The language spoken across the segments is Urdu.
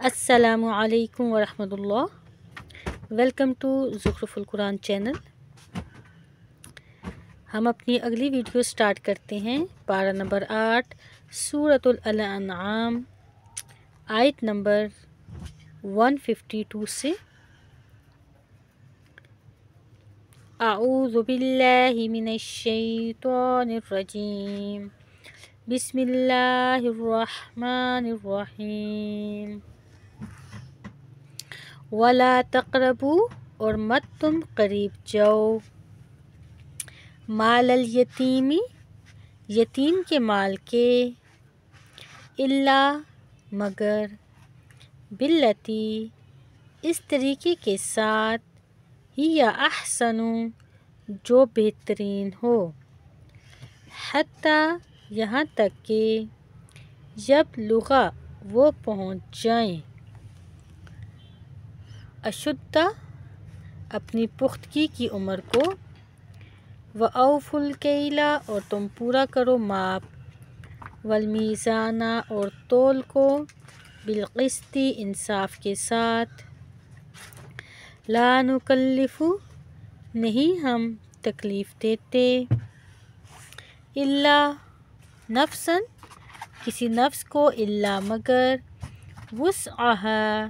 السلام علیکم ورحمۃ اللہ۔ ویلکم ٹو زخرف القرآن چینل۔ ہم اپنی اگلی ویڈیو سٹارٹ کرتے ہیں پارہ نمبر 8 سورۃ الانعام آیت نمبر 152 سے۔ اعوذ باللہ من الشیطان الرجیم، بسم اللہ الرحمن الرحیم۔ وَلَا تَقْرَبُوا، اور مت تم قریب جاؤ، مال الیتیمی، یتیم کے مال کے، الا مگر، بالتی، اس طریقے کے ساتھ، ہی احسن، جو بہترین ہو، حتیٰ، یہاں تک کہ، یبلغ، وہ پہنچ جائیں، اشدہ، اپنی پختگی کی عمر کو، وَأَوْفُوا الْكَيْلَ، اور تم پورا کرو ماپ، وَالْمِيزَانَ، اور تول کو، بِالْقِسْطِ، انصاف کے ساتھ، لَا نُكَلِّفُ، نہیں ہم تکلیف دیتے، الا، نفسًا، کسی نفس کو، الا مگر، وسعها،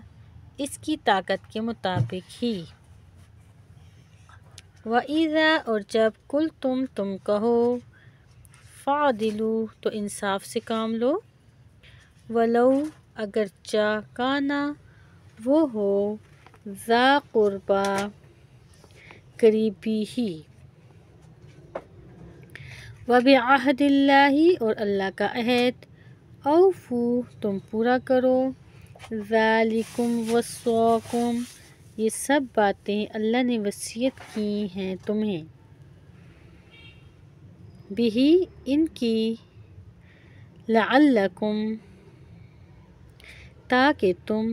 اس کی طاقت کے مطابق ہی، وَإِذَا، اور جب، تم کہو، فَاعْدِلُوا، تو انصاف سے کام لو، وَلَوْ، اگرچہ، کانا، وہ ہو، ذا قربا، قریبی ہی، وَبِعَہْدِ اللّٰہِ، اور اللہ کا عہد، اوفوا، تم پورا کرو، ذَلِکُمْ وَصَّاکُمْ، یہ سب باتیں اللہ نے وصیت کی ہیں تمہیں، بہ، ان کی، لعلکم، تاکہ تم،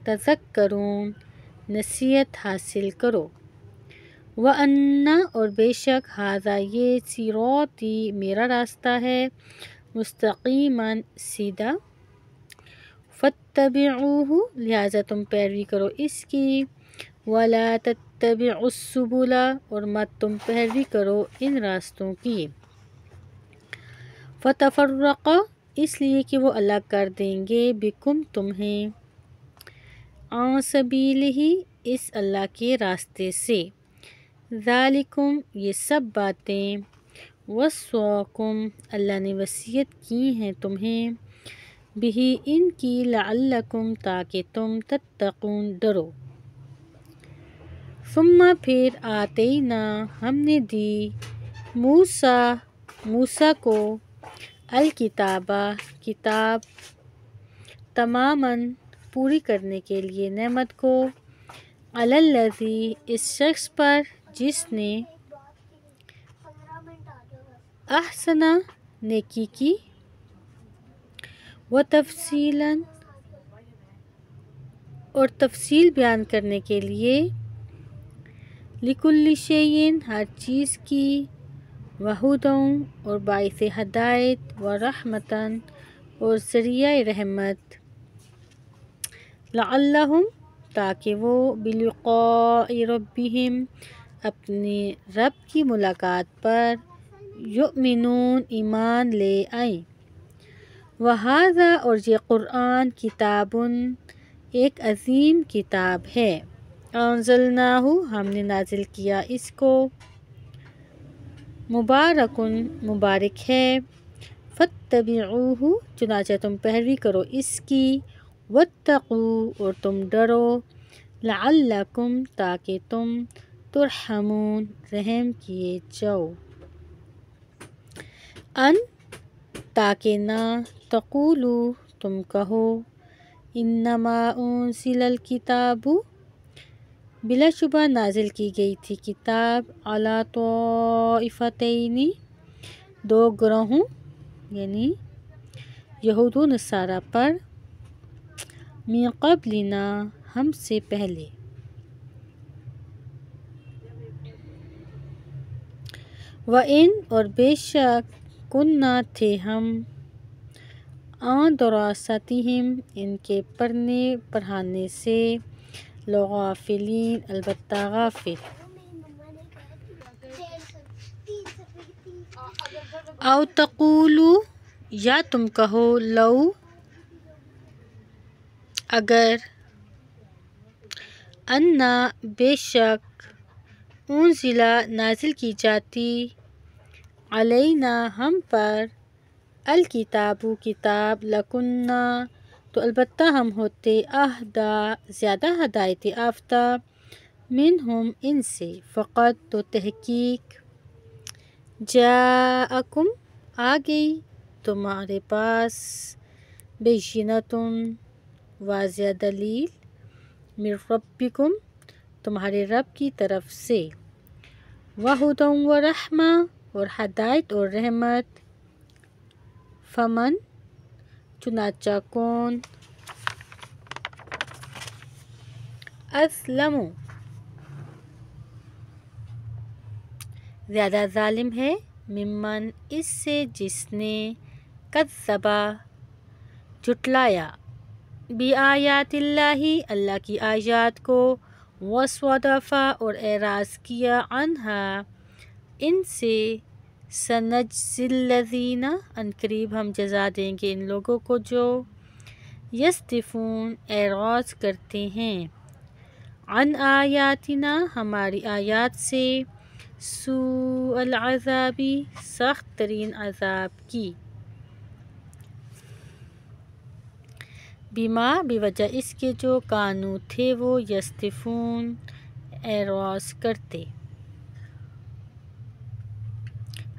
تذکرون، نصیحت حاصل کرو، وَأَنَّ، اور بے شک، ھذا، یہ، صراطی، میرا راستہ ہے، مستقیماً، سیدھا، فاتبعوہ، لہذا تم پیروی کرو اس کی، وَلَا تَتَّبِعُوا السُّبُلَ، اور مت تم پیروی کرو ان راستوں کی، فَتَفَرَّقَ، اس لیے کہ وہ الگ کر دیں گے، بکم، تمہیں، عن سبیلہ، اس اللہ کے راستے سے، ذالکم، یہ سب باتیں، وصاکم، اللہ نے وصیت کی ہیں تمہیں، بہ، ان کی، لعلکم، تاکہ تم، تتقون، ڈرو، ثم، پھر، آتینا، ہم نے دی، موسیٰ کو، الکتاب، کتاب، تماماً، پوری کرنے کے لیے نعمت کو، علی الذی، اس شخص پر، جس نے، احسن، نیکی کی، وتفصیلاً، اور تفصیل بیان کرنے کے لیے، لکل شیء، ہر چیز کی، وہدی، اور باعث ہدایت، ورحمۃ، اور ذریعہ رحمت، لعلہم، تاکہ وہ، بلقاء ربہم، اپنے رب کی ملاقات پر، یؤمنون، ایمان لے آئیں، وھذا، اور یہ قرآن، کتاب، ایک عظیم کتاب ہے، انزلناہ، ہم نے نازل کیا اس کو، مبارک، مبارک ہے، فاتبعوہ، چنانچہ تم پیروی کرو اس کی، واتقوا، اور تم ڈرو، لعلکم، تاکہ تم، ترحمون، رحم کیے جاؤ، ان، تاکہ نہ، تقولوا، تم کہو، انما انزل الکتاب، بلا شبہ نازل کی گئی تھی کتاب، علی طائفتین، دو گروہوں، یعنی یہود و نصارہ پر، من قبلنا، ہم سے پہلے، وَإِن، اور بے شک، کننا، تھے ہم، عن دراستہم ان کے پڑھنے پڑھانے سے، لغافلین البتہ غافل۔ او تقولو یا تم کہو، لو اگر، انا بے شک، انزلہ نازل کی جاتی، علینا ہم پر، الکتاب کتاب، لکنہ تو البتہ ہم ہوتے، اہدی زیادہ ہدایت یافتہ، منہم ان سے، فقط تو تحقیق، جاءکم آ گئی تمہارے پاس، بینۃ واضح دلیل، من ربکم تمہارے رب کی طرف سے، وہدی ورحمہ اور ہدایت اور رحمت، فمن چنانچہ کون، اظلم زیادہ ظالم ہے، ممن اس سے جس نے، کذب جھٹلایا، بآیات اللہ اللہ کی آیات کو، وصدف اور اعراض کیا، عنہا ان سے، سنجزی الذین عنقریب ہم جزا دیں گے ان لوگوں کو جو، یصدفون اعراض کرتے ہیں، عن آیاتنا ہماری آیات سے، سوء العذاب سخت ترین عذاب کی، بما بوجہ اس کے جو، کانو تھے وہ، یصدفون اعراض کرتے،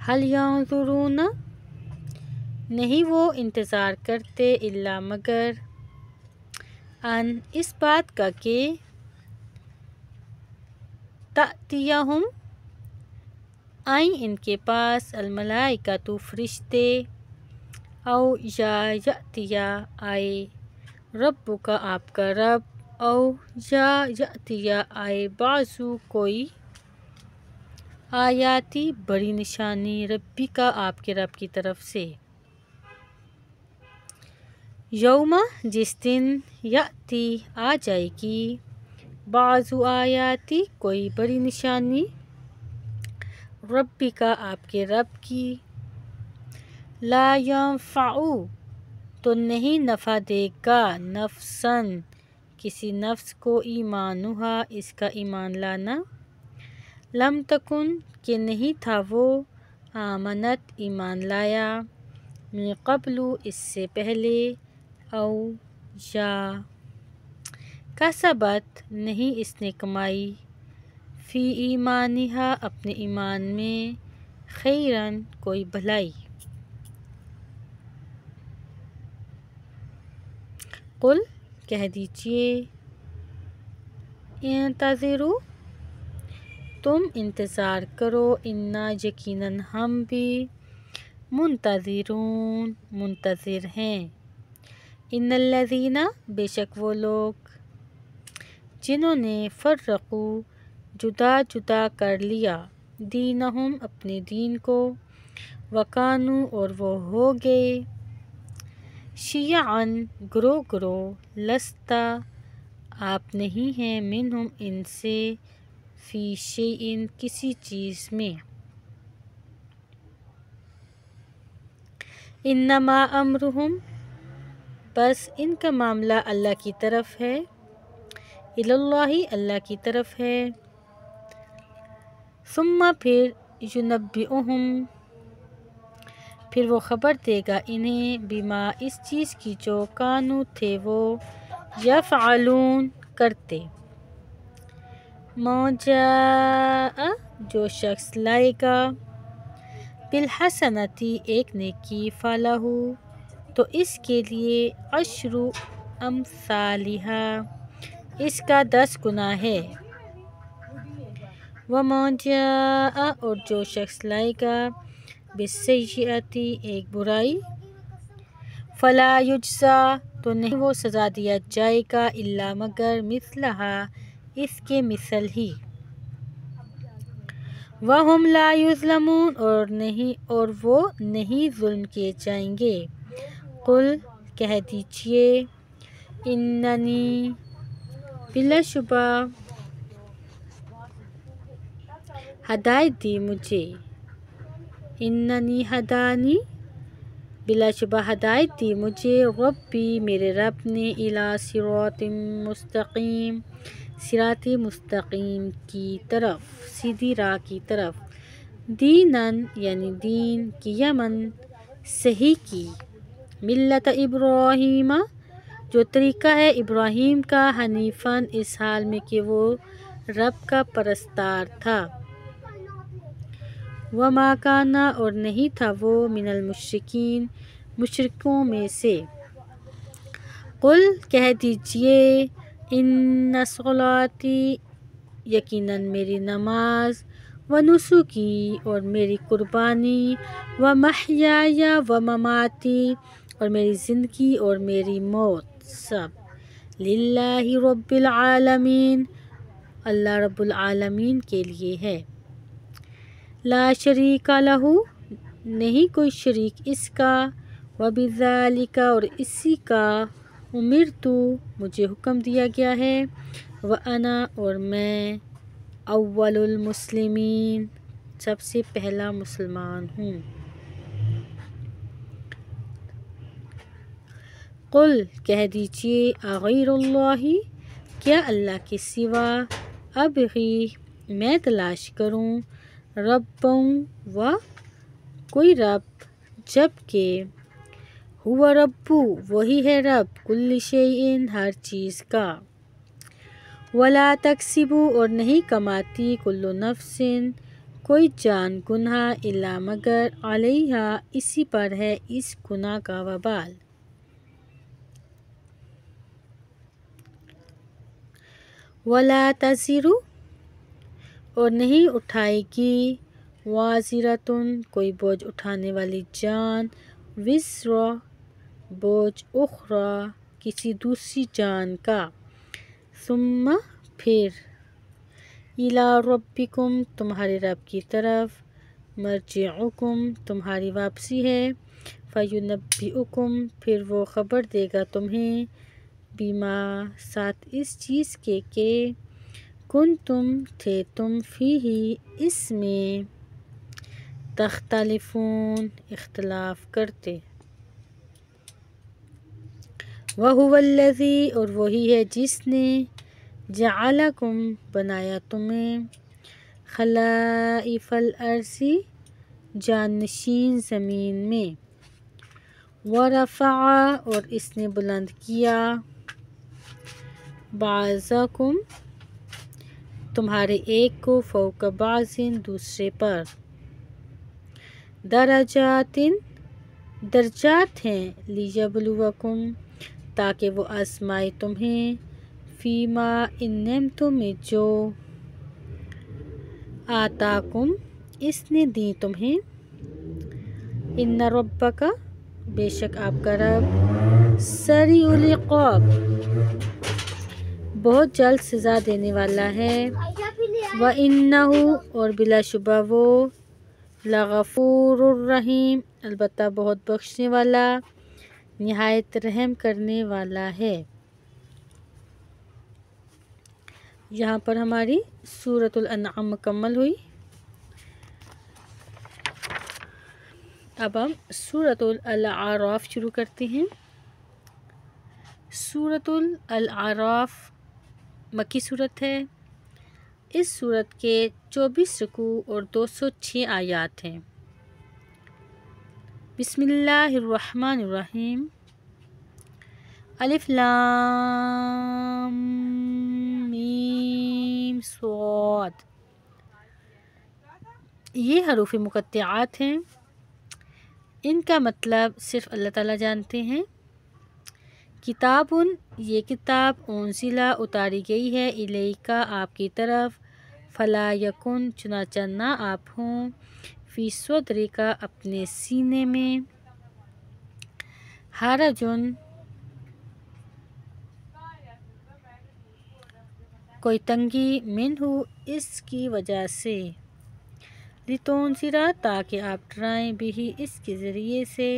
هل ينظرون نہیں وہ انتظار کرتے، الا مگر، ان اس بات کا کہ، تأتیہم آئیں ان کے پاس، الملائکۃ فرشتے، او یا یأتیا آئے، ربک آپ کا رب، او یا یأتیا آئے، بعض کوئی، آیاتی بڑی نشانی، ربک آپ کے رب کی طرف سے، یوم جس دن، یأتی آ جائے گی، بعض آیاتی کوئی بڑی نشانی، ربک آپ کے رب کی، لا ینفع تو نہیں نفع دے گا، نفساً کسی نفس کو، ایمانہا اس کا ایمان لانا، لم تکن کہ نہیں تھا وہ، آمنت ایمان لایا، من قبل اس سے پہلے، او یا کسبت نہیں اس نے کمائی، فی ایمانہا اپنے ایمان میں، خیراً کوئی بھلائی، قل کہہ دیجئے، انتظروا تم انتظار کرو، انا یقیناً ہم بھی، منتظرون منتظر ہیں، ان الذین بے شک وہ لوگ، جنہوں نے، فرقو جدا جدا کر لیا، دینہم اپنے دین کو، وکانو اور وہ ہو گئے، شیعاً گروہ گروہ، لست آپ نہیں ہیں، منہم ان سے، فی شیء کسی چیز میں، انما امرہم بس ان کا معاملہ اللہ کی طرف ہے، اللہ اللہ کی طرف ہے، ثم پھر، ینبئہم پھر وہ خبر دے گا انہیں، بما اس چیز کی جو، کانو تھے وہ، یفعلون کرتے، من جاء جو شخص لائے گا، بالحسنۃ ایک نیکی، فلہ تو اس کے لیے، عشر امثالہا اس کا 10 گنا ہے، ومن جاء اور جو شخص لائے گا، بالسیئۃ ایک برائی، فلا یجزی تو نہیں وہ سزا دیا جائے گا، الا مگر، مثلہا اس کے مثل ہی، وہم لا یظلمون اور وہ نہیں ظلم کیے جائیں گے، قل کہہ دیجئے اننی بلا شبہ ہدایت دی مجھے، اننی ہدانی بلا شبہ ہدایت دی مجھے ربی میرے رب نے الی صراط مستقیم صراط مستقیم کی طرف، سیدھی راہ کی طرف، دینن یعنی دین کی یمن صحیح کی، ملت ابراہیم جو طریقہ ہے ابراہیم کا، حنیفاً اس حال میں کہ وہ رب کا پرستار تھا، وما کان اور نہیں تھا وہ من المشرکین مشرکوں میں سے، قل کہہ دیجئے ان صلاتی یقیناً میری نماز، ونسکی اور میری قربانی، ومحیای ومماتی اور میری زندگی اور میری موت، سب للہ رب العالمین اللہ رب العالمین کے لیے ہے، لا شریک لہ نہیں کوئی شریک اس کا، وبذالک اور اسی کا امرت مجھے حکم دیا گیا ہے، وانا اور میں اول المسلمین سب سے پہلا مسلمان ہوں، قل کہہ دیجئے اغیر اللہ کیا اللہ کے سوا ابغی میں تلاش کروں، ربًا و کوئی رب جبکہ ہوا رب وہی ہے رب کل شیء ہر چیز کا، ولا تکسب اور نہیں کماتی کل نفس کوئی جان گناہ الا مگر علیہا اسی پر ہے اس گناہ کا وبال، ولا تزر اور نہیں اٹھائے گی وازرۃ کوئی بوجھ اٹھانے والی جان، وزر بوجھ اخری کسی دوسری جان کا، ثم پھر الی ربکم تمہارے رب کی طرف، مرجعکم تمہاری واپسی ہے، فینبئکم پھر وہ خبر دے گا تمہیں، بما ساتھ اس چیز کے کہ کنتم تھے تم فیہ اس میں تختلفون اختلاف کرتے، وہو الذی اور وہی ہے جس نے جعلکم بنایا تمہیں خلائف الارض جانشین زمین میں، ورفع اور اس نے بلند کیا بعضکم تمہارے ایک کو فوق بعض دوسرے پر، درجات درجات ہیں، لیبلوکم تاکہ وہ آزمائے تمہیں، فیما انعمتم میں جو آتاکم اس نے دی تمہیں، ان ربک بے شک آپ کا رب سریع العقاب بہت جلد سزا دینے والا ہے، وَإِنَّهُ اور بلا شبہ وہ لغفور الرحیم البتہ بہت بخشنے والا نہایت رحم کرنے والا ہے۔ یہاں پر ہماری سورۃ الانعام مکمل ہوئی۔ اب ہم سورۃ الاعراف شروع کرتے ہیں۔ سورۃ الاعراف مکی صورت ہے۔ اس صورت کے 24 رکوع اور 206 آیات ہیں۔ بسم اللہ الرحمن الرحیم، الف لام میم صاد، یہ حروف مقطعات ہیں، ان کا مطلب صرف اللہ تعالیٰ جانتے ہیں۔ کتابٌ یہ کتاب انزلہ اتاری گئی ہے، الیکا آپ کی طرف، فلا یکن چنانچہ نہ آپ ہوں، فی صدرکا اپنے سینے میں، حرجٌ کوئی تنگی، منہ اس کی وجہ سے، لتنذر تاکہ آپ ڈرائیں بھی اس کے ذریعے سے،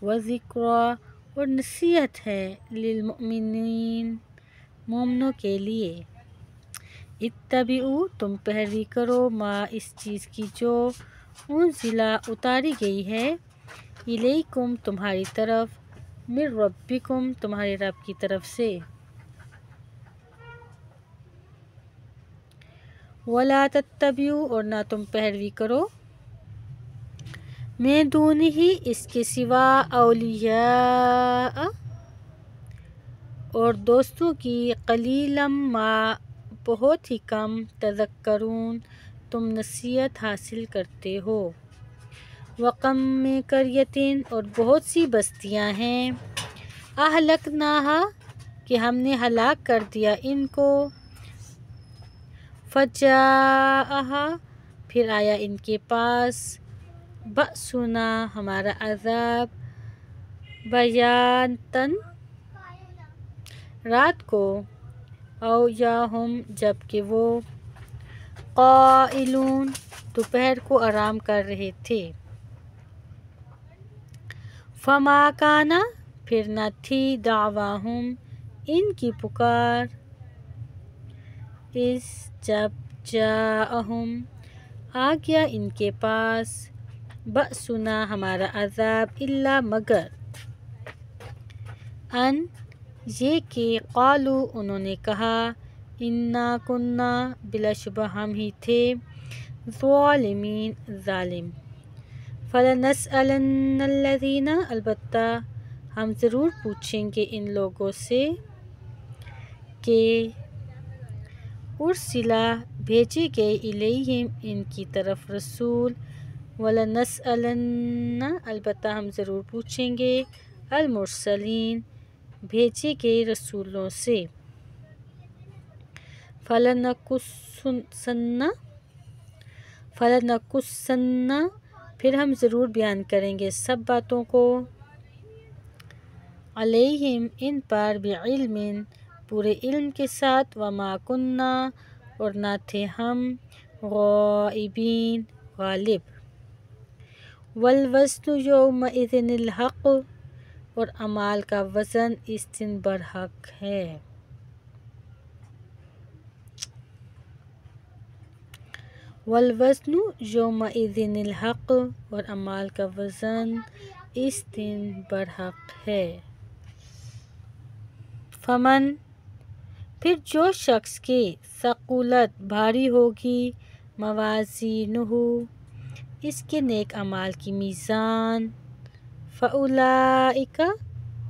وذکری اور نصیحت ہے للمؤمنین مومنوں کے لیے۔ اتبعوا تم پیروی کرو ما اس چیز کی جو انزلہ اتاری گئی ہے الیکم تمہاری طرف من ربکم تمہارے رب کی طرف سے۔ ولا تتبعوا اور نہ تم پیروی کرو من دونہ اس کے سوا اولیاء اور دوستوں کی قلیلا ما بہت ہی کم تذکرون تم نصیحت حاصل کرتے ہو۔ وَكَم مِّن قَرْيَةٍ اور بہت سی بستیاں ہیں اہلکناہا کہ ہم نے ہلاک کر دیا ان کو، فجاءہا پھر آیا ان کے پاس، بأسنا ہمارا عذاب، بیاتن رات کو، او یا ہم جبکہ وہ قائلون دوپہر کو آرام کر رہے تھے۔ فما کانا پھر نہ تھی دعواہم ان کی پکار، اس جب جاءہم آ گیا ان کے پاس، بأسنا ہمارا عذاب الا مگر ان یہ کہ قالوا انہوں نے کہا انا کنا بلا شبہ ہم ہی تھے ظالمین ظالم۔ فلنسألن الذین البتہ ہم ضرور پوچھیں گے ان لوگوں سے کہ ارسلا بھیجے گئے الیہم ان کی طرف رسول، ولنسألن البتہ ہم ضرور پوچھیں گے المرسلین بھیجے گئے رسولوں سے۔ فلنقصن پھر ہم ضرور بیان کریں گے سب باتوں کو، علیہم ان پر بعلم پورے علم کے ساتھ، وما کنا اور نہ تھے ہم غائبین غالب۔ والوزن یومئذ الحق اور اعمال کا وزن اس دن برحق ہے۔ والوزن یومئذ الحق اور اعمال کا وزن اس دن برحق ہے۔ فمن پھر جو شخص کے ثقلت بھاری ہوگی موازینہ اس کے نیک اعمال کی میزان، فاولئک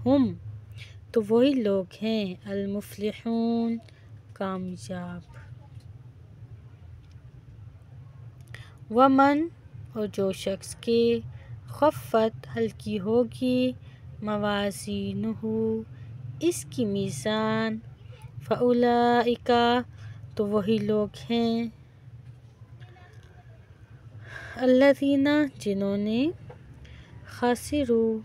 ہم تو وہی لوگ ہیں المفلحون کامیاب۔ ومن اور جو شخص کے خفت ہلکی ہوگی موازینہ اس کی میزان، فاولئک تو وہی لوگ ہیں الذین جنہوں نے خسروا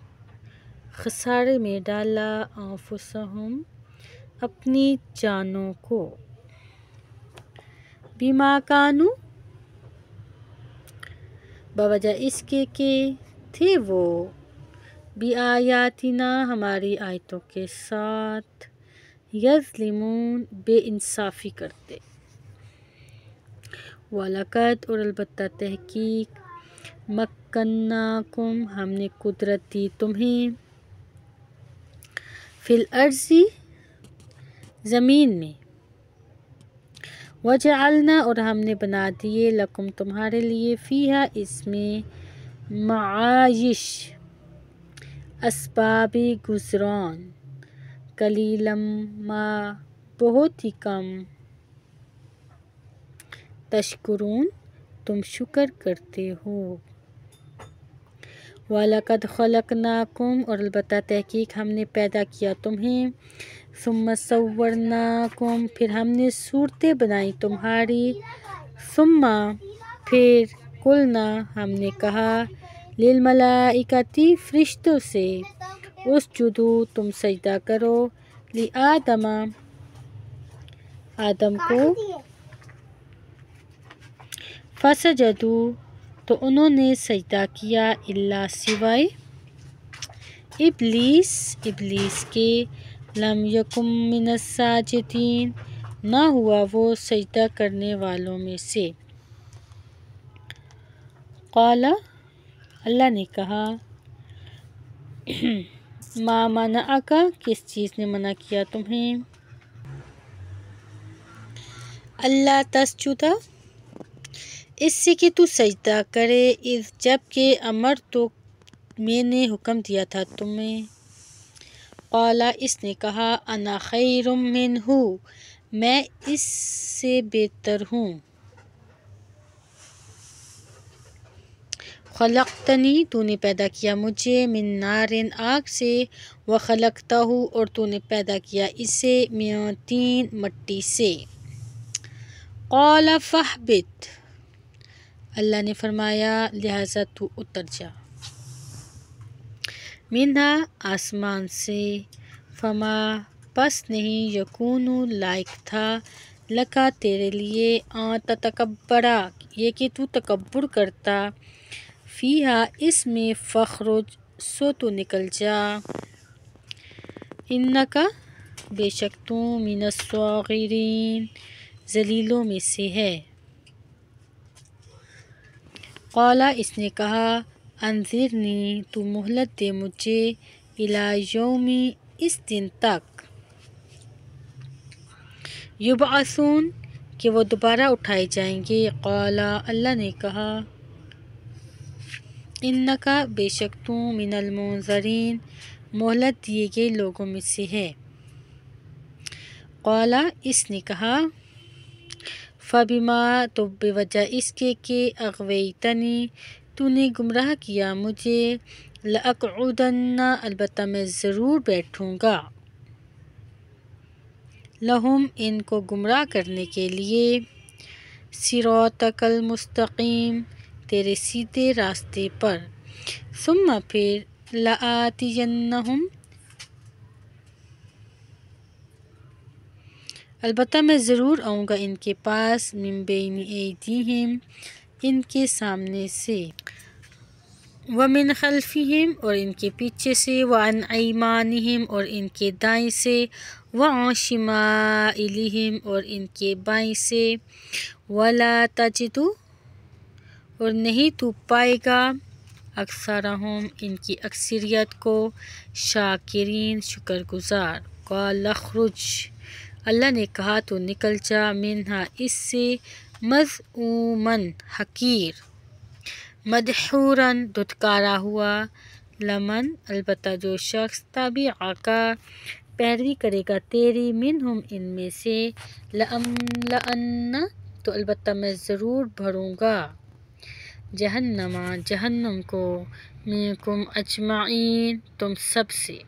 خسارے میں ڈالا انفسہم اپنی جانوں کو، بما کانوا بوجہ اس کے کہ تھے وہ بآیاتنا ہماری آیتوں کے ساتھ یظلمون بے انصافی کرتے۔ وَلَقَدْ اور البتہ تحقیق مَكَّنَّاكُمْ ہم نے قدرت دی تمہیں فی الارض زمین میں، وجعلنا اور ہم نے بنا دیے لکم تمہارے لیے فیہا اس میں معائش اسباب گزران، قلیلا ما بہت ہی کم، تشکرون تم شکر کرتے ہو۔ وَلَقَدْ خَلَقْنَاكُمْ اور البتہ تحقیق ہم نے پیدا کیا تمہیں، ثُمَّ صَوَّرْنَاكُمْ پھر ہم نے صورتیں بنائیں تمہاری، ثُمَّ پھر قُلْنَا ہم نے کہا لِلْمَلَائِکَةِ فرشتوں سے اسجدوا تم سجدہ کرو لِآدَمَ آدم کو، فسجدوا تو انہوں نے سجدہ کیا الا سوائے ابلیس کے لم یکم من الساجدین نہ ہوا وہ سجدہ کرنے والوں میں سے۔ قال اللہ نے کہا ما منعک کس چیز نے منع کیا تمہیں، اللہ تسجد اس سے کہ تو سجدہ کرے، اذ جب کہ امرتک میں نے حکم دیا تھا تمہیں۔ قال اس نے کہا انا خیر منہ میں اس سے بہتر ہوں، خلقتنی تو نے پیدا کیا مجھے من نار آگ سے، وخلقتہ اور تو نے پیدا کیا اسے من طین مٹی سے۔ قال فاہبط اللہ نے فرمایا لہذا تو اتر جا، منہا آسمان سے، فما پس نہیں یکون لائق تھا لکا تیرے لیے ان تتکبرا یہ کہ تو تکبر کرتا، فیہا اس میں، فاخرج سو تو نکل جا، انکا بے شک تو من الصاغرین ذلیلوں میں سے ہے۔ قال اس نے کہا انظرنی تو مہلت دے مجھے، الی یوم اس دن تک، یبعثون کہ وہ دوبارہ اٹھائے جائیں گے۔ قال اللہ نے کہا انکا بے شک تو من المنظرین مہلت دیے گئے لوگوں میں سے ہے۔ قال اس نے کہا فبما تو بوجہ اس کے کہ اغویتنی تو نے گمراہ کیا مجھے، لاقعدن البتہ میں ضرور بیٹھوں گا، لہم ان کو گمراہ کرنے کے لیے، صراطک المستقیم تیرے سیدھے راستے پر، ثم پھر لآتینہم البتہ میں ضرور آؤں گا ان کے پاس، من بین ایدیہم ان کے سامنے سے، ومن خلفہم اور ان کے پیچھے سے، وعن ایمانہم اور ان کے دائیں سے، وعن شمائلہم اور ان کے بائیں سے، ولا تجد اور نہیں تو پائے گا، اکثرہم ان کی اکثریت کو، شاکرین شکر گزار۔ قال اخرج اللہ نے کہا تو نکل جا، منہا اس سے، مذءوماً حقیر، مدحوراً دھتکارا ہوا، لمن البتہ جو شخص تبعک پیروی کرے گا تیری، منہم ان میں سے، لأملأن تو البتہ میں ضرور بھروں گا، جہنم کو، منکم اجمعین تم سب سے،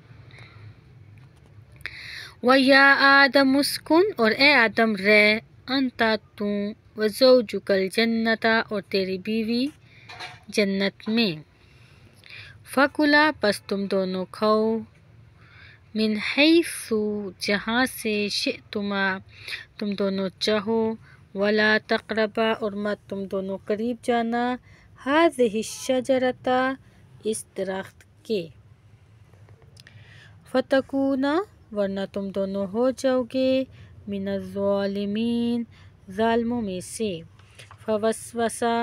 وَيَا آدَمُ اسْكُنْ اور اے آدم رہ، انت تو، وَزَوْجُكَ الْجَنَّةَ اور تیری بیوی جنت میں، فَكُلَا پس تم دونوں کھاؤ، من حیث جہاں سے، شئتما تم دونوں چاہو، ولا تقربا اور مت تم دونوں قریب جانا، هذه الشجرة اس درخت کے، فتکونا ورنہ تم دونوں ہو جاؤ گے، من الظالمین ظالموں میں سے، فوسوسا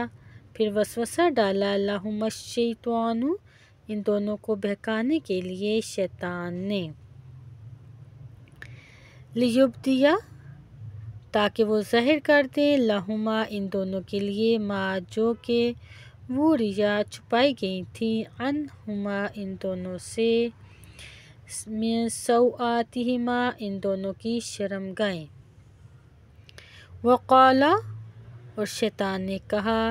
پھر وسوسہ ڈالا، لہما الشیطان ان دونوں کو بہکانے کے لیے شیطان نے، لیبدی تاکہ وہ ظاہر کر دے، لہما ان دونوں کے لیے، ما جو کہ وریا چھپائی گئی تھیں، عنہما ان دونوں سے، من سوآتہما ان دونوں کی شرمگاہیں، وقال اور شیطان نے کہا،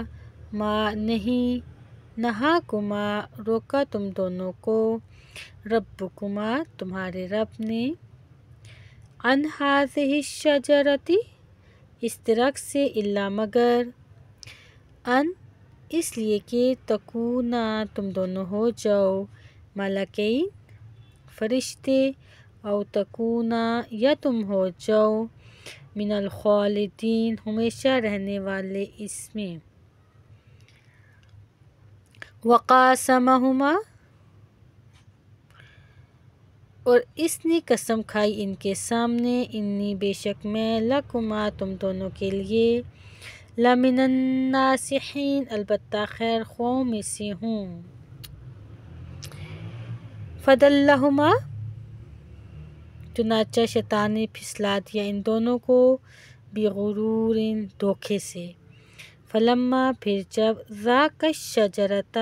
ما نہیں، نہاکما روکا تم دونوں کو، ربکما تمہارے رب نے، عن هذه الشجرة اس درخت سے، الا مگر، ان اس لیے کہ تکونا تم دونوں ہو جاؤ، ملکین فرشتے، او تکونا یا تم ہو جاؤ، من الخالدین ہمیشہ رہنے والے اس میں، وقاسمہما اور اس نے قسم کھائی ان کے سامنے، انی بے شک میں، لکما تم دونوں کے لیے، لمن الناصحین البتہ خیر خواہوں میں سے ہوں۔ فدلہما چنانچہ شیطان نے پھسلا دیا ان دونوں کو، بغرور دھوکے سے، فلما پھر جب ذاقا الشجرۃ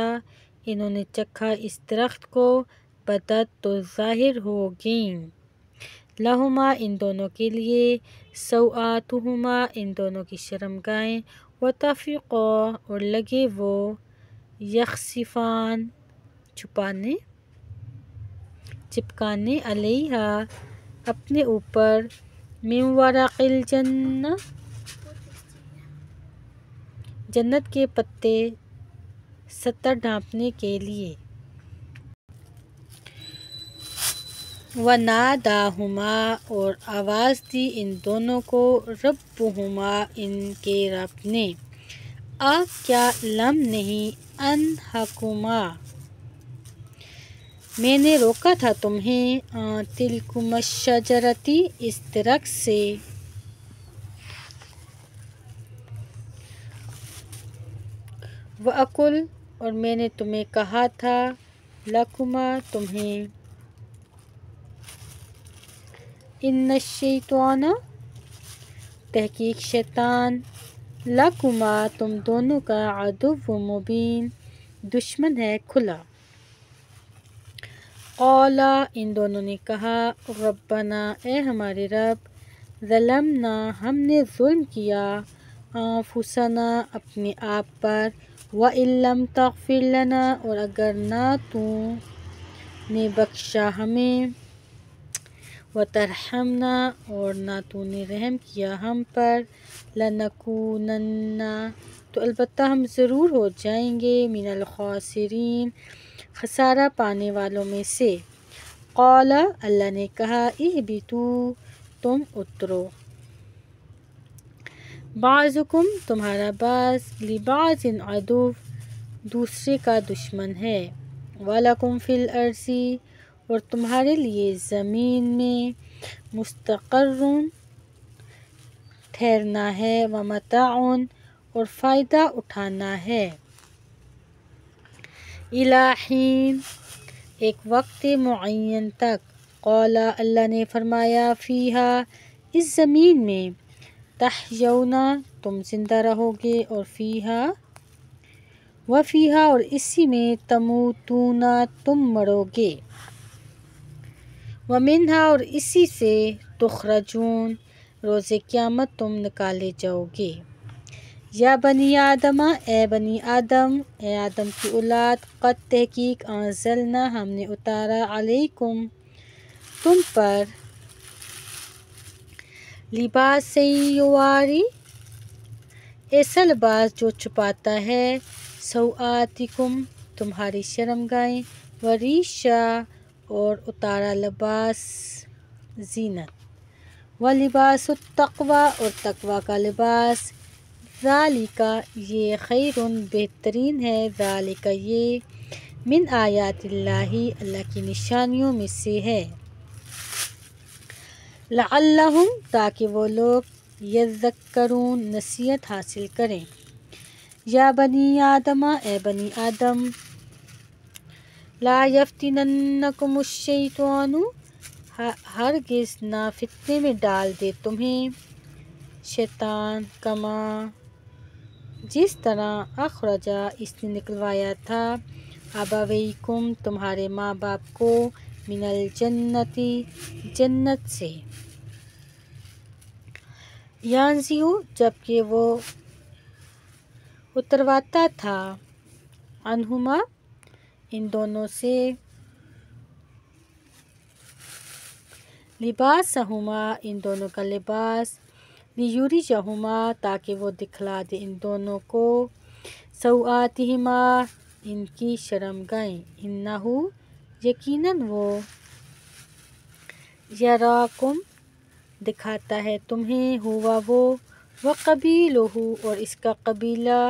انہوں نے چکھا اس درخت کو، بدت تو ظاہر ہو گئیں، لہما ان دونوں کے لیے، سوآتہما ان دونوں کی شرمگاہیں، وطفقا اور لگے وہ، یخصفان چپکانے، علیہا اپنے اوپر، من ورق الجنہ جنت کے پتے، سطر ڈھانپنے کے لیے، وَنَادَاهُمَا اور آواز دی ان دونوں کو، ربہما ان کے رب نے، کیا لم نہیں، انہکما میں نے روکا تھا تمہیں، تلکما الشجرۃ اس درخت سے، وَأَقُلْ اور میں نے تمہیں کہا تھا، لکما تمہیں، ان الشیطان تحقیق شیطان، لکما تم دونوں کا، عدو مبین دشمن ہے کھلا، قالا ان دونوں نے کہا، ربنا اے ہمارے رب، ظلمنا ہم نے ظلم کیا، انفسنا اپنے آپ پر، وَإِن لَّمْ تَغْفِرْ لَنَا اور اگر نہ تو نے بخشا ہمیں، وَتَرْحَمْنَا اور نہ تو نے رحم کیا ہم پر، لَنَكُونَنَّ تو البتہ ہم ضرور ہو جائیں گے، مِنَ الْخَاسِرِينَ خسارہ پانے والوں میں سے، قال اللہ نے کہا، اہبطوا تم اترو، بعضکم تمہارا بعض، لبعض عدو دوسرے کا دشمن ہے، وَلَکُمْ فِی الْأَرْضِ اور تمہارے لیے زمین میں، مستقر ٹھہرنا ہے، ومتاع اور فائدہ اٹھانا ہے، الی حین ایک وقت معین تک، قال اللہ نے فرمایا، فیہا اس زمین میں، تحیون تم زندہ رہو گے، اور فیہا وفیہا اور اسی میں، تموتون تم مرو گے، ومنہا اور اسی سے، تخرجون روز قیامت تم نکالے جاؤ گے، یا بنی آدم اے بنی آدم، اے آدم کی اولاد، قد تحقیق، انزلنا ہم نے اتارا، علیکم تم پر، لباسا یواری ایسا لباس جو چھپاتا ہے، سوآتکم تمہاری شرمگاہیں، وریشا اور اتارا لباس زینت، ولباس التقوی اور تقوی کا لباس، ذالک یہ، خیر بہترین ہے، ذالک یہ، من آیات اللہ اللہ کی نشانیوں میں سے ہے، لعلہم تاکہ وہ لوگ، یذکرون نصیحت حاصل کریں، یا بنی آدم اے بنی آدم، لا یفتننکم الشیطان ہرگز نہ فتنے میں ڈال دے تمہیں شیطان، کما جس طرح، اخرجا اس نے نکلوایا تھا، ابویکم تمہارے ماں باپ کو، من الجنت جنت سے، ینزع جبکہ وہ اترواتا تھا، عنہما ان دونوں سے، لباسہما ان دونوں کا لباس، لیریجہما تاکہ وہ دکھلا دے ان دونوں کو، سوآتہما ان کی شرمگاہیں، انہ یقیناً وہ، یراکم دکھاتا ہے تمہیں، ہوا وہ، وقبیلہ اور اس کا قبیلہ،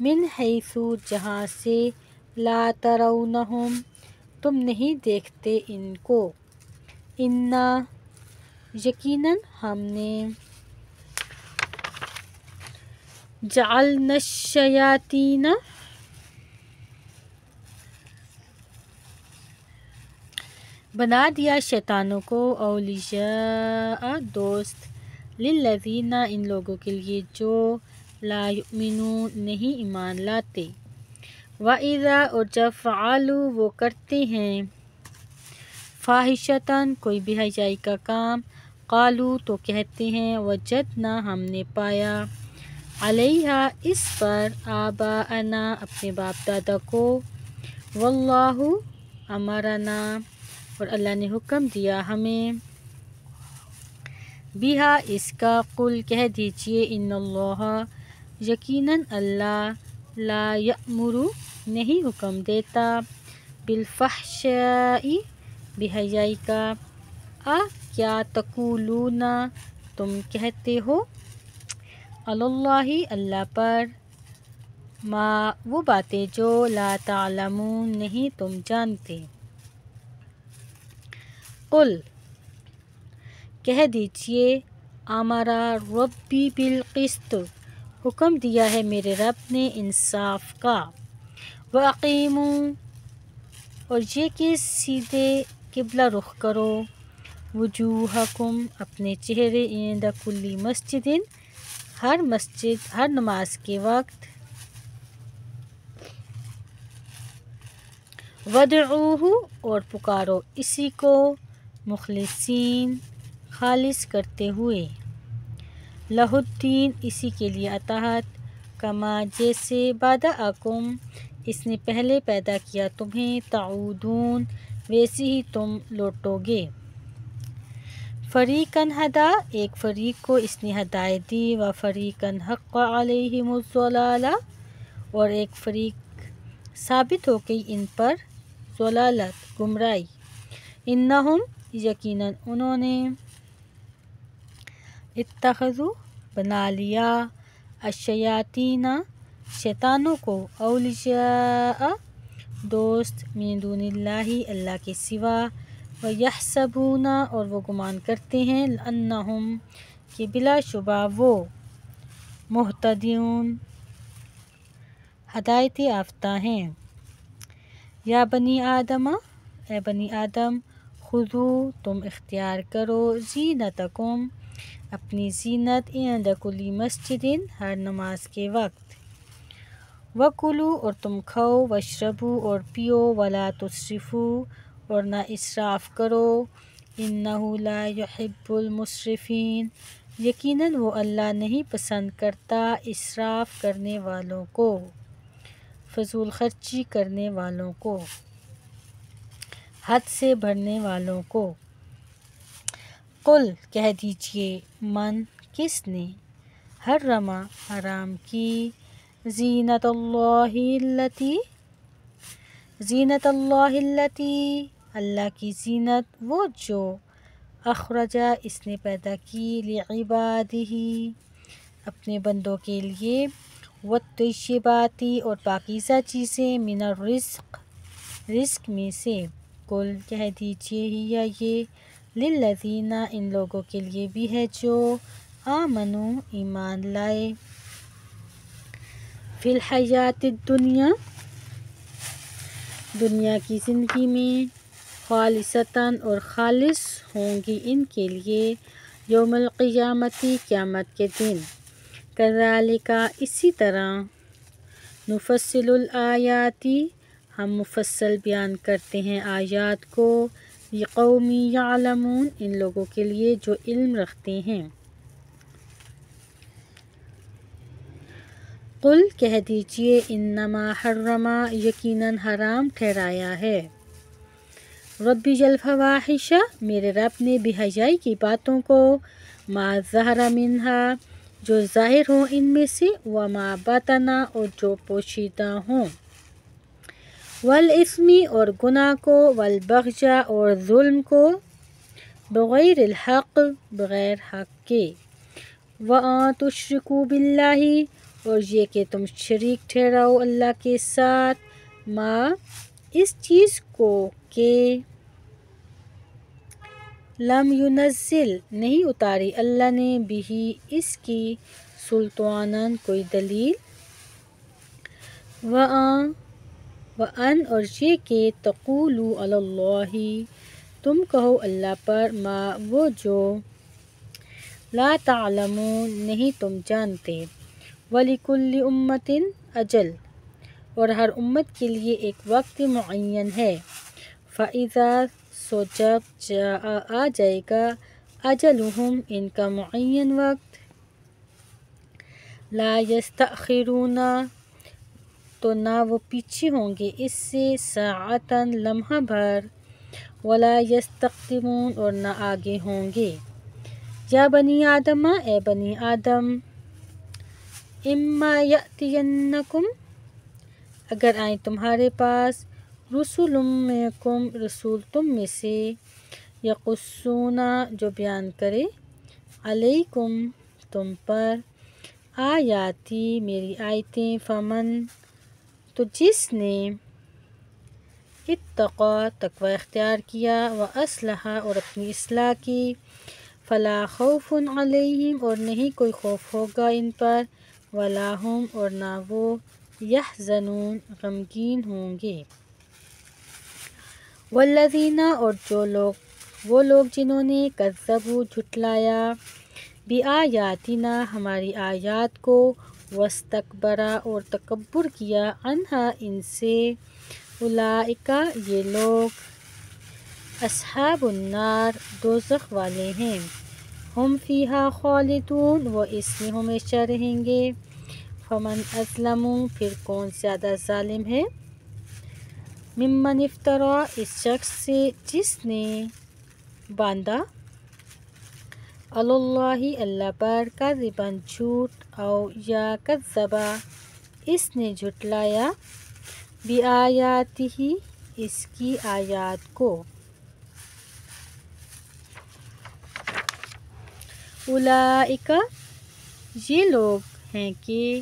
من حیث جہاں سے، لا ترونہم تم نہیں دیکھتے ان کو، انا یقیناً ہم نے جعلنا الشیاطین بنا دیا شیطانوں کو اولیاء دوست للذین ان لوگوں کے لیے جو لا یؤمنون نہیں ایمان لاتے وَإِذَا اور جب فعلوا وہ کرتے ہیں فاحشتاً کوئی بے حیائی کا کام قالوا تو کہتے ہیں وجدنا ہم نے پایا علیہا اس پر آباءنا اپنے باپ دادا کو واللہ امرنا اور اللہ نے حکم دیا ہمیں بہا اس کا قل کہہ دیجئے ان اللہ یقیناً اللہ لا یأمر نہیں حکم دیتا بالفحشاء بے حیائی کا کیا تقولون تم کہتے ہو علی اللہ اللہ پر ما وہ باتیں جو لا تعلمون نہیں تم جانتے قل کہہ دیجئے امرا ربی بالقسط حکم دیا ہے میرے رب نے انصاف کا وَأَقِیمُوا اور یہ کہ سیدھے قبلہ رخ کرو وجوہکم اپنے چہرے عند کل مسجد ہر نماز کے وقت وَادْعُوهُ اور پکارو اسی کو مخلصین خالص کرتے ہوئے لہ الدین اسی کے لیے اطاعت کما جیسے بدأکم اس نے پہلے پیدا کیا تمہیں تعودون ویسے ہی تم لوٹو گے فریقاً ہدا ایک فریق کو اس نے ہدایت دی و فریقاً حق علیہم الضلالہ اور ایک فریق ثابت ہو گئی ان پر ضلالت گمراہی انہم یقیناً انہوں نے اتخذوا بنا لیا الشیاطین شیطانوں کو اولیاء دوست من دون اللہ اللہ کے سوا ویحسبون اور وہ گمان کرتے ہیں انہم کہ بلا شبہ وہ مہتدون ہدایت یافتہ ہیں یا بنی آدم اے بنی آدم خذو تم اختیار کرو زینتکم اپنی زینت عند کل مسجد ہر نماز کے وقت وَکُلُوا اور تم کھاؤ واشربوا اور پیو ولا تسرفوا اور نہ اسراف کرو انہ لا یحب المسرفین یقیناً وہ اللہ نہیں پسند کرتا اسراف کرنے والوں کو فضول خرچی کرنے والوں کو حد سے بڑھنے والوں کو قل کہہ دیجئے من کس نے حرم حرام کی زینت اللہ التی اللہ کی زینت وہ جو اخرجہ اس نے پیدا کی لعبادہ اپنے بندوں کے لیے والطیبات اور پاکیزہ چیزیں من الرزق رزق میں سے قل کہہ دیجئے ہی یہ للذین ان لوگوں کے لیے بھی ہے جو آمنو ایمان لائے فی الحیات الدنیا دنیا کی زندگی میں خالصتاً اور خالص ہوں گی ان کے لیے یوم القیامتی قیامت کے دن کذالک اسی طرح نفصل الآیاتی ہم مفصل بیان کرتے ہیں آیات کو لقوم یعلمون ان لوگوں کے لیے جو علم رکھتے ہیں قل کہہ دیجئے انما حرم یقیناً حرام ٹھہرایا ہے ربی الفواحش میرے رب نے بے حیائی کی باتوں کو ما ظہر منہا جو ظاہر ہوں ان میں سے وما بطنا اور جو پوشیدہ ہوں والاثم اور گناہ کو والبغی اور ظلم کو بغیر الحق بغیر حق کے وَأَن تُشْرِكُوا بِاللَّهِ اور یہ کہ تم شریک ٹھہراؤ اللہ کے ساتھ ما اس چیز کو کہ لم ينزل نہیں اتاری اللہ نے بھی اس کی سلطاناً کوئی دلیل، وَأَن اور یہ کہ تقولوا علی اللہ تم کہو اللہ پر ما وہ جو لا تعلمون نہیں تم جانتے، وَلِكُلِّ أُمَّةٍ اجل اور ہر امت کے لیے ایک وقت معین ہے، فَإِذَا سو جب آ جائے گا اجلہم ان کا معین وقت، لا یستأخرون تو نہ وہ پیچھے ہوں گے اس سے ساعتاً لمحہ بھر، ولا یستقدمون اور نہ آگے ہوں گے۔ یا بنی آدم اے بنی آدم، اما یأتینکم اگر آئیں تمہارے پاس، رسول منکم رسول تم میں سے، یقصون جو بیان کرے، علیکم تم پر، آیاتی میری آیتیں، فمن تو جس نے اتقا تقوی اختیار کیا، واصلح اور اپنی اصلاح کی، فلا خوف علیہم اور نہیں کوئی خوف ہوگا ان پر، ولا ہم اور نہ وہ یحزنون غمگین ہوں گے۔ والذین اور وہ لوگ جنہوں نے کذبوا جھٹلایا، بآیاتنا ہماری آیات کو، واستکبرا اور تکبر کیا، عنہا ان سے، اولئک یہ لوگ، اصحاب النار دوزخ والے ہیں، ہم فیہا خالدون وہ اس میں ہمیشہ رہیں گے۔ فمن اظلم پھر کون زیادہ ظالم ہے، ممن افترا اس شخص سے جس نے باندھا، علی اللہ اللہ پر، کذبا جھوٹ، او یا کذبا اس نے جھٹلایا، بآیاتہ اس کی آیات کو، اولئک یہ لوگ ہیں کہ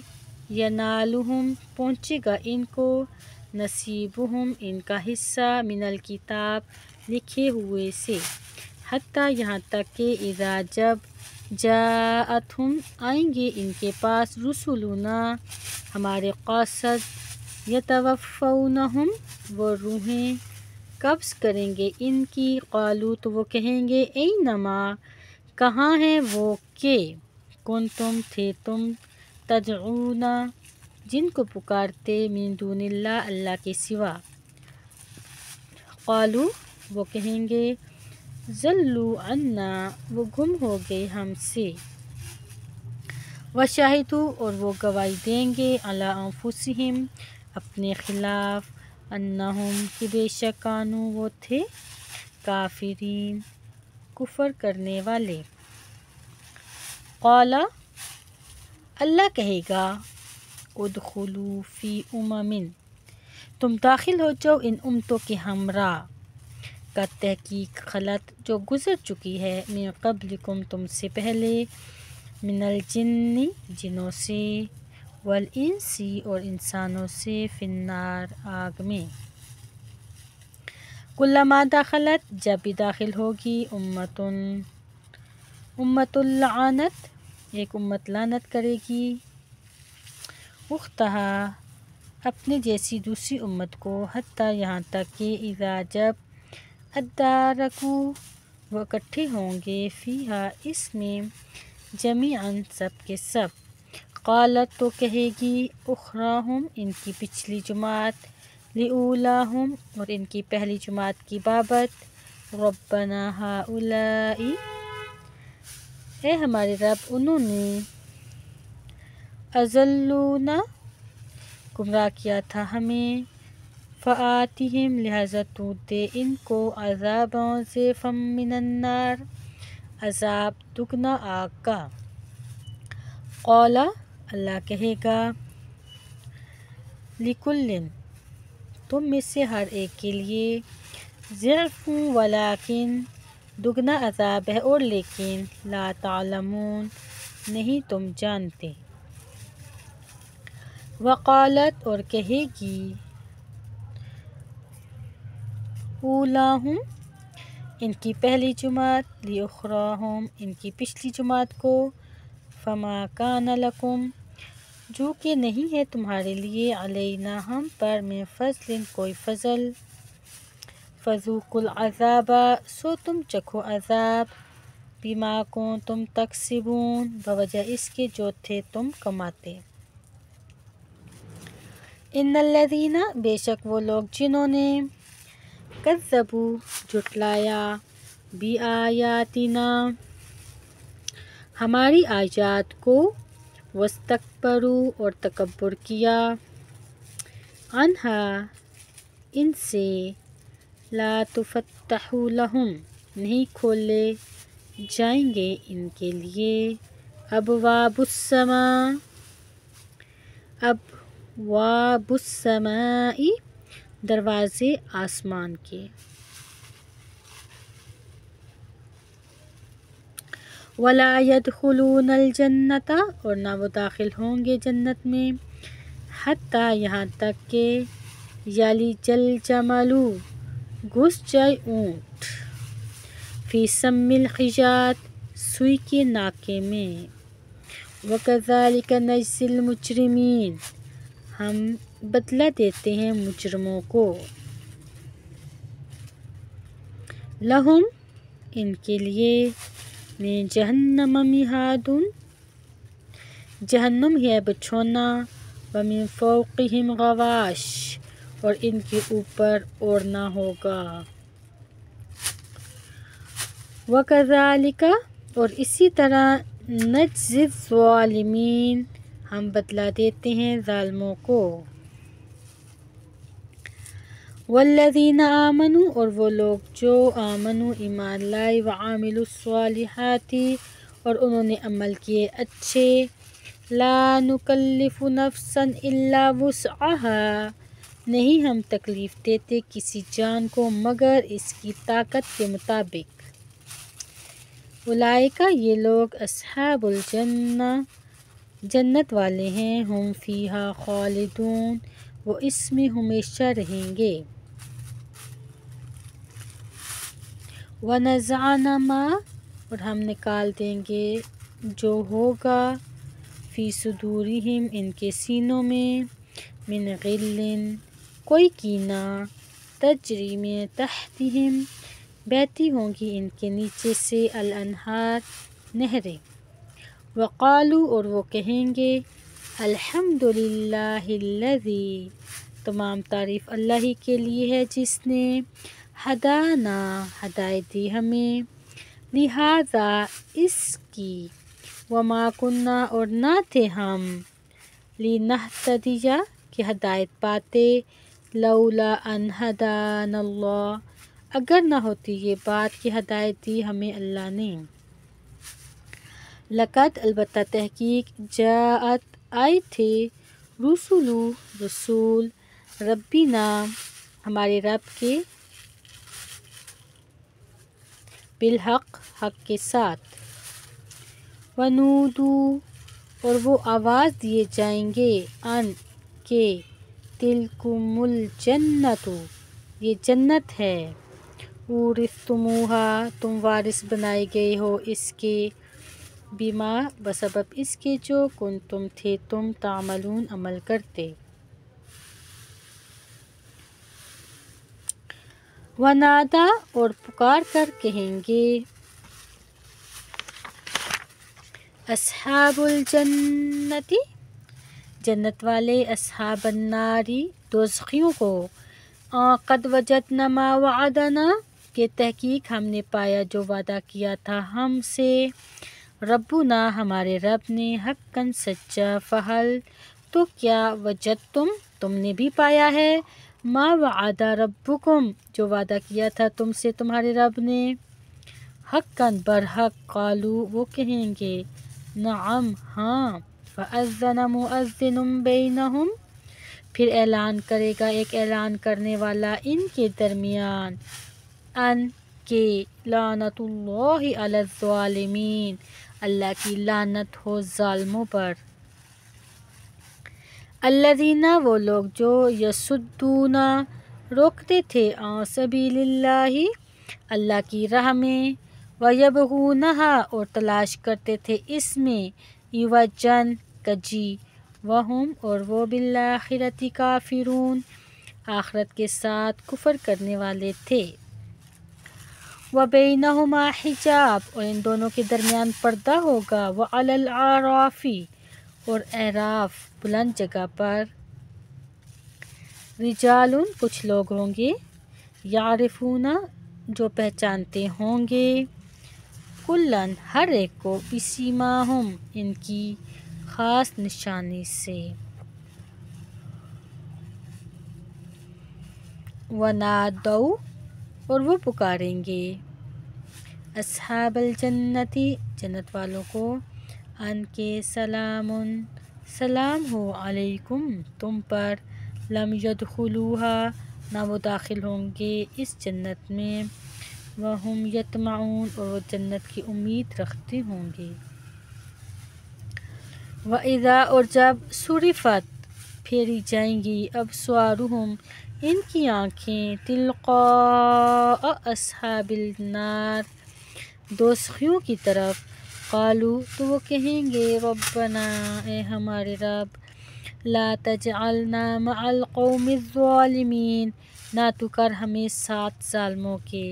ینالہم پہنچے گا ان کو، نصیبہم ان کا حصہ، من الکتاب لکھے ہوئے سے، حتیٰ یہاں تک کہ اذا جب جاءتہم آئیں گے ان کے پاس، رسولنا ہمارے قاصد، یتوفونہم وہ روحیں قبض کریں گے ان کی، قالوا تو وہ کہیں گے، اینما کہاں ہیں وہ کہ کنتم تھے تم، تدعون جن کو پکارتے، من دون اللہ اللہ کے سوا، قالوا وہ کہیں گے، ضلوا عنا وہ گم ہو گئے ہم سے، وشہدوا اور وہ گواہی دیں گے، علی انفسہم اپنے خلاف، انہم کہ بے شک کانوا وہ تھے، کافرین کفر کرنے والے۔ قال اللہ کہے گا، ادخلوا فی تم داخل ہو جاؤ ان امتوں کے ہمراہ، کا تحقیق خلط جو گزر چکی ہے، من قبلکم تم سے پہلے، من الجن جنوں سے، والانس اور انسانوں سے، فی النار آگ میں، کلما دخلت جب بھی داخل ہوگی، امت لعنت ایک امت لعنت کرے گی، اختہا اپنے جیسی دوسری امت کو، حتیٰ یہاں تک کہ اذا جب ادارکوا وہ اکٹھے ہوں گے، فیہا اس میں، جمیعاً سب کے سب، قالت تو کہے گی، اخراہم ان کی پچھلی جماعت، لأولاہم اور ان کی پہلی جماعت کی بابت، ربنا ہؤلاء اے ہمارے رب انہوں نے، اضلونا گمراہ کیا تھا ہمیں، فآتہم لہذا تو دے ان کو، عذابا ضعفا من النار عذاب دگنا آگ کا، قال اللہ کہے گا، لکل تم میں سے ہر ایک کے لیے، ضعف ولکن دگنا عذاب ہے، اور لیکن لا تعلمون نہیں تم جانتے۔ وقالت اور کہے گی، اولاہم ان کی پہلی جماعت، لِأُخْرَاهُمْ ان کی پچھلی جماعت کو، فَمَا كَانَ لَكُمْ جو کہ نہیں ہے تمہارے لیے، علینا ہم پر، من فضل کوئی فضل، فذوقوا العذاب سو تم چکھو عذاب، بما کنتم تکسبون بوجہ اس کے جو تھے تم کماتے، ان الذین بے شک وہ لوگ جنہوں نے، کذبوا جھٹلایا، بآیاتنا ہماری آیات کو، واستکبروا اور تکبر کیا، عنہا ان سے، لا تفتح لہم نہیں کھولے جائیں گے ان کے لیے، ابواب السماء ابواب السماء دروازے آسمان کے، ولا يدخلون الجنۃ اور نہ وہ داخل ہوں گے جنت میں، حتیٰ یہاں تک کہ، یلج الجمل گھس جائے اونٹ، فی سم الخیاط سوئی کے ناکے میں، وکذالک نجزی المجرمین ہم بدلہ دیتے ہیں مجرموں کو، لہم ان کے لیے، من جہنم مہاد جہنم ہے بچھونا، ومن فوقہم غواش اور ان کے اوپر اوڑھنا ہوگا، وکذالک اور اسی طرح، نجزی الظالمین ہم بدلہ دیتے ہیں ظالموں کو، والذین آمنوا اور وہ لوگ جو آمنوا ایمان لائے، وعملوا الصالحات اور انہوں نے عمل کیے اچھے، لا نکلف نفسا الا وسعها نہیں ہم تکلیف دیتے کسی جان کو مگر اس کی طاقت کے مطابق، اولئک یہ لوگ، اصحاب الجنہ جنت والے ہیں، ہم فیہا خالدون وہ اس میں ہمیشہ رہیں گے، وَنَزَعْنَا مَا اور ہم نکال دیں گے جو ہوگا، فی صدورہم ان کے سینوں میں، من غل کوئی کینہ، تجری من تحتہم بہتی ہوں گی ان کے نیچے سے، الانہار نہریں، وقالوا اور وہ کہیں گے، الحمدللہ الذی تمام تعریف اللہ ہی کے لیے ہے جس نے، ہدانا ہدایت دی ہمیں، لہذا اس کی، وما کننا اور نہ تھے ہم، لنہتدی کہ ہدایت پاتے، لولا ان ہدانا اللہ اگر نہ ہوتی یہ بات کہ ہدایت دی ہمیں اللہ نے، لقد البتہ تحقیق، جاءت آئے تھے، رسول ربنا ہمارے رب کے، بالحق حق کے ساتھ، ونودوا اور وہ آواز دیے جائیں گے، ان کہ، تلکم الجنۃ یہ جنت ہے، اورثتموہا تم وارث بنائے گئے ہو اس کے، بما بسبب اس کے جو کنتم تھے تم، تعملون عمل کرتے، ونادا اور پکار کر کہیں گے، اصحاب الجنت جنت والے، اصحاب النار دوزخیوں کو، قد وجدنا ما وعدنا کہ تحقیق ہم نے پایا جو وعدہ کیا تھا ہم سے، ربنا ہمارے رب نے، حقا سچا، فہل تو کیا، وجدتم تم نے بھی پایا ہے، ما وعد ربکم جو وعدہ کیا تھا تم سے تمہارے رب نے، حقا برحق، قالوا وہ کہیں گے، نعم ہاں، فأذن مؤذن بینہم پھر اعلان کرے گا ایک اعلان کرنے والا ان کے درمیان، ان کہ، لعنت اللہ علی الظالمین اللہ کی لعنت ہو ظالموں پر، الذین وہ لوگ جو، یصدون روکتے تھے، عن سبیل اللہ اللہ کی راہ میں، وَيَبْغُونَهَا اور تلاش کرتے تھے اس میں، عِوَجًا کجی، وَهُمْ اور وہ بِالْآخِرَةِ کافرون آخرت کے ساتھ کفر کرنے والے تھے۔ وَبَيْنَهُمَا حِجَاب اور ان دونوں کے درمیان پردہ ہوگا، وَعَلَى الْأَعْرَافِ اور اعراف بلند جگہ پر، رجال کچھ لوگ ہوں گے، یعرفون جو پہچانتے ہوں گے، کلن ہر ایک کو، بسیماہم ان کی خاص نشانی سے، ونادوا اور وہ پکاریں گے، اصحاب الجنتی جنت والوں کو، ان کے سلام سلام ہو علیکم تم پر، لم يدخلوها نہ وہ داخل ہوں گے اس جنت میں، وہم یطمعون اور وہ جنت کی امید رکھتے ہوں گے۔ وَإِذَا اور جب صُرِفَت پھیری جائیں گی، أَبْصَارُهُمْ ان کی آنکھیں، تلقاء اصحاب النار دوزخیوں کی طرف، قالوا تو وہ کہیں گے، ربنا اے ہمارے رب، لا تجعلنا مع القوم الظالمین نہ تو کر ہمیں ساتھ ظالموں کے،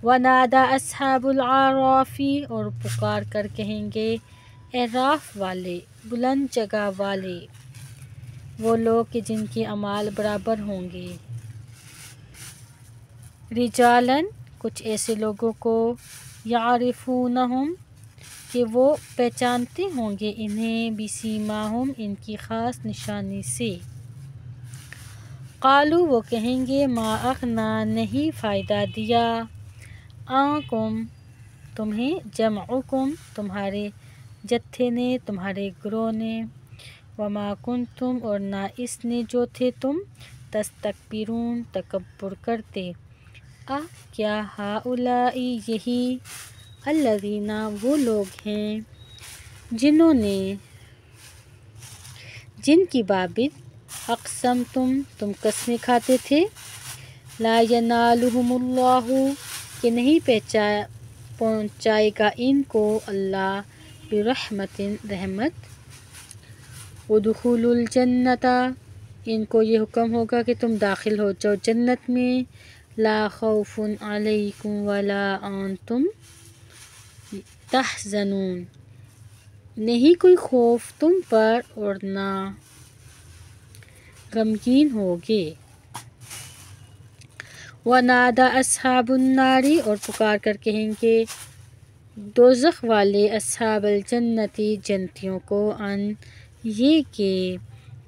ونادى اصحاب الأعراف اور پکار کر کہیں گے اعراف والے بلند جگہ والے، وہ لوگ کہ جن کے اعمال برابر ہوں گے، رجالاً کچھ ایسے لوگوں کو، یعرفونہم کہ وہ پہچانتے ہوں گے انہیں، بسیماہم ان کی خاص نشانی سے، قالوا وہ کہیں گے، ما اغنی نہیں فائدہ دیا، عنکم تمہیں، جمعکم تمہارے جتھے نے، تمہارے گروہ نے، وما کنتم اور نہ اس نے جو تھے تم، تستکبرون تکبر کرتے، کیا ہؤلاء یہی، الذین وہ لوگ ہیں، جنہوں نے، جن کی بابت، اقسمتم تم قسمیں کھاتے تھے، لا ینالہم اللہ کہ نہیں پہنچائے گا ان کو اللہ، برحمت رحمت، ادخلوا الجنۃ ان کو یہ حکم ہوگا کہ تم داخل ہو جاؤ جنت میں، لا خوف علیکم ولا انتم تحزنون نہیں کوئی خوف تم پر اور نہ غمگین ہوگے، ونادى اصحاب النار اور پکار کر کہیں گے دوزخ والے، اصحاب الجنت جنتیوں کو، ان یہ کہ،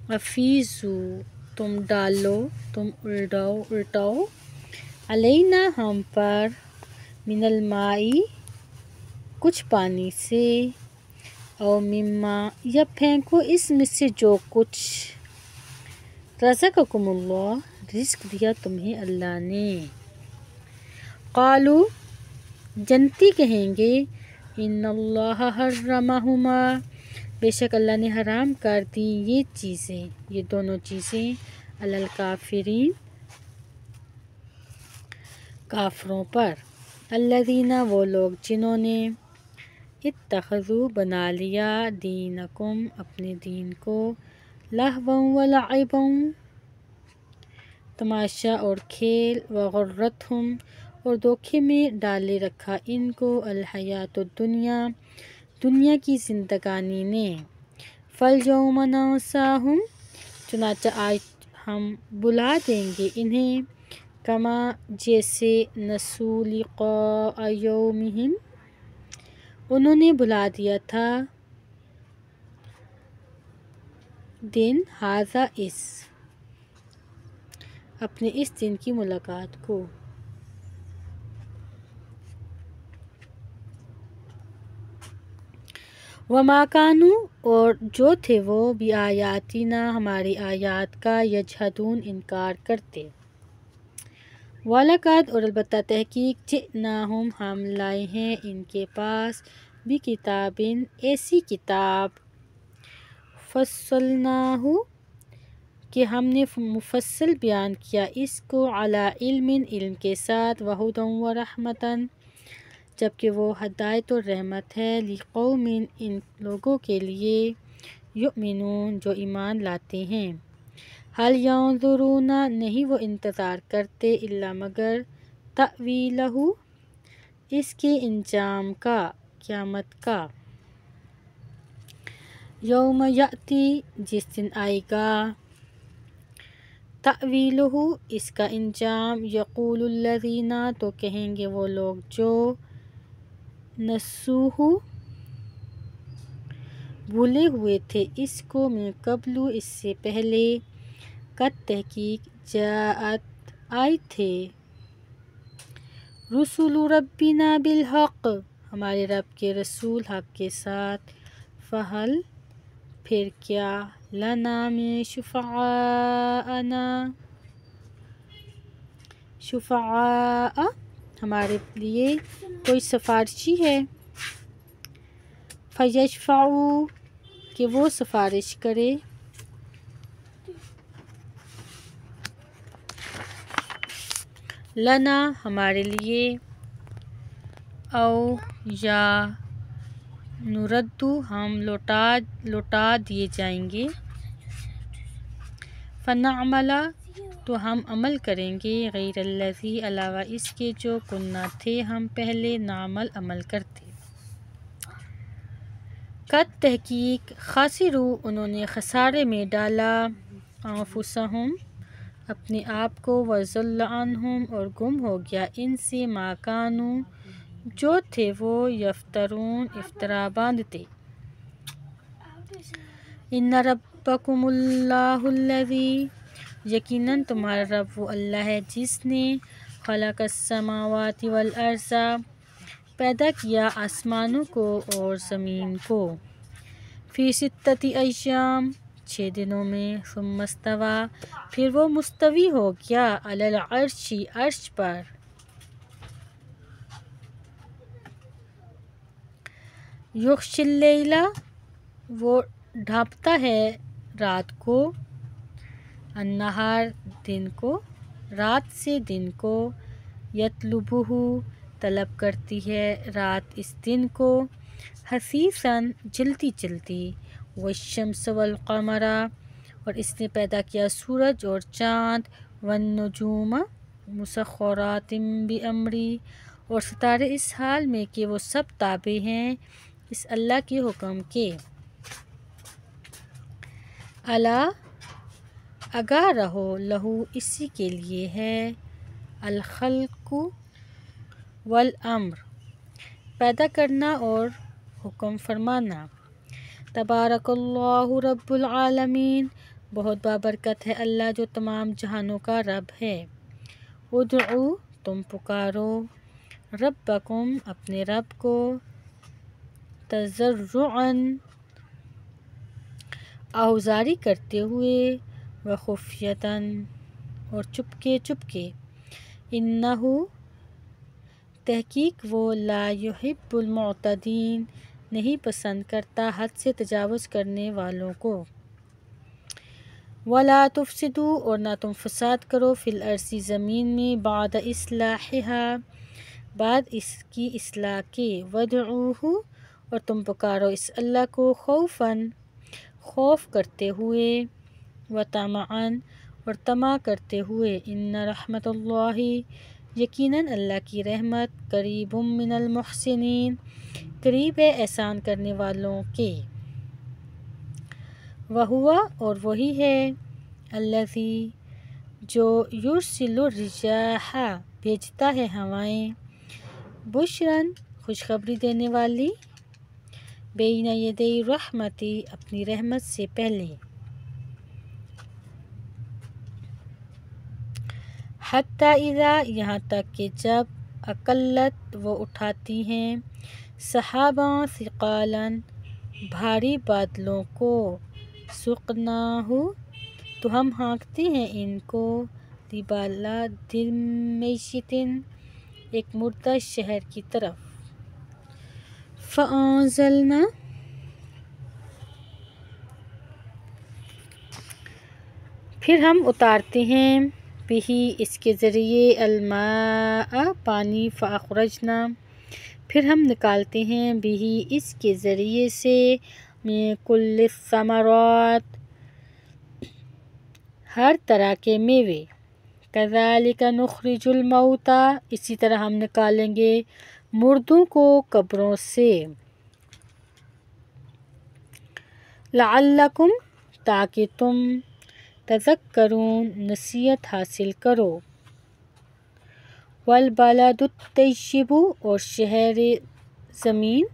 افیضوا تم ڈالو، تم الٹاؤ، علینا ہم پر، من الماء کچھ پانی سے، او مما یا پھینکو اس میں سے جو کچھ، رزقکم اللہ رزق دیا تمہیں اللہ نے، قالوا جنتی کہیں گے، ان اللہ حرمہما بے شک اللہ نے حرام کر دی یہ چیزیں، یہ دونوں چیزیں، علی الکافرین کافروں پر، الذین وہ لوگ جنہوں نے، اتخذوا بنا لیا، دینکم اپنے دین کو، لہوا ولعبا تماشا اور کھیل، وغرتہم اور دھوکے میں ڈالے رکھا ان کو، الحیات الدنیا دنیا کی زندگانی نے، فالیوم ننساہم چنانچہ آج ہم بلا دیں گے انہیں، کما جیسے، نسوا لقاء یومہم انہوں نے بھلا دیا تھا دن، ھذا اس اپنے اس دن کی ملاقات کو، وما کانوا اور جو تھے وہ، بآیاتنا ہماری آیات کا، یجحدون انکار کرتے، وَلَقَدْ اور البتہ تحقیق، جئناہم ہم لائے ہیں ان کے پاس، بکتاب ایسی کتاب، فصلناہ کہ ہم نے مفصل بیان کیا اس کو علی علم علم کے ساتھ وہدی و رحمتاً جبکہ وہ ہدایت و رحمت ہے لقوم ان لوگوں کے لیے یؤمنون جو ایمان لاتے ہیں حل ینظرون نہیں وہ انتظار کرتے الا مگر تأویلہ اس کے انجام کا قیامت کا یوم یأتی جس دن آئے گا تأویلہ اس کا انجام یقول الذین تو کہیں گے وہ لوگ جو نسوہ بھولے ہوئے تھے اس کو من قبل اس سے پہلے قد تحقیق جاءت آئے تھے رسول ربنا بالحق ہمارے رب کے رسول حق کے ساتھ فہل پھر کیا لنا من شفعاء ہمارے لیے کوئی سفارشی ہے فیشفعوا کہ وہ سفارش کرے لنا ہمارے لیے او یا نردو ہم لوٹا دیے جائیں گے فنعمل تو ہم عمل کریں گے غیر الذی علاوہ اس کے جو کنہ تھے ہم پہلے نعمل عمل کرتے قد تحقیق خاسرو انہوں نے خسارے میں ڈالا انفسہم اپنے آپ کو وضل عنہم اور گم ہو گیا ان سے ما کانوا جو تھے وہ یفترون افطرا باندھتے ان ربکم اللہ الذی یقیناً تمہارا رب وہ اللہ ہے جس نے خلق السماوات والارض پیدا کیا آسمانوں کو اور زمین کو فی ستۃ ایام 6 دنوں میں ثم استوی پھر وہ مستوی ہو گیا علی العرش عرش پر یغشی اللیل وہ ڈھانپتا ہے رات کو النہار دن کو رات سے دن کو یطلبہ طلب کرتی ہے رات اس دن کو حثیثاً جلتی جلتی والشمس والقمر اور اس نے پیدا کیا سورج اور چاند والنجوم مسخرات بامری اور ستارے اس حال میں کہ وہ سب تابع ہیں اس اللہ کے حکم کے الا آگاہ رہو لہو اسی کے لیے ہے الخلق والامر پیدا کرنا اور حکم فرمانا تبارک اللہ رب العالمین بہت بابرکت ہے اللہ جو تمام جہانوں کا رب ہے ادعو تم پکارو ربکم اپنے رب کو تضرعاً آہوزاری کرتے ہوئے وخفیتاً اور چپکے چپکے انہو تحقیق وہ لا یحب المعتدین نہیں پسند کرتا حد سے تجاوز کرنے والوں کو ولا تفسدوا اور نہ تم فساد کرو فی الارض زمین میں بعد اصلاحها بعد اس کی اصلاح کے ودعوہ اور تم پکارو اس اللہ کو خوفاً خوف کرتے ہوئے وطمعاً اور طمع کرتے ہوئے ان رحمت اللہ یقیناً اللہ کی رحمت قریب من المحسنین قریب ہے احسان کرنے والوں کے وہوا اور وہی ہے الذی جو یرسل الریاح بھیجتا ہے ہوائیں بشراً خوشخبری دینے والی بین یدی رحمتی اپنی رحمت سے پہلے حتی اذا یہاں تک کہ جب اقلت وہ اٹھاتی ہیں سحاباں ثقالاً بھاری بادلوں کو سقناہ تو ہم ہانکتے ہیں ان کو لبلد میت ایک مردہ شہر کی طرف پھر ہم اتارتے ہیں بہی اس کے ذریعے الماء پانی فاخرجنا پھر ہم نکالتے ہیں بہی اس کے ذریعے سے من کل الثمرات ہر طرح کے میوے کذالک نخرج الموتى اسی طرح ہم نکالیں گے مردوں کو قبروں سے لعلکم تاکہ تم تذکرون نصیحت حاصل کرو والبلد الطیب اور شہر زمین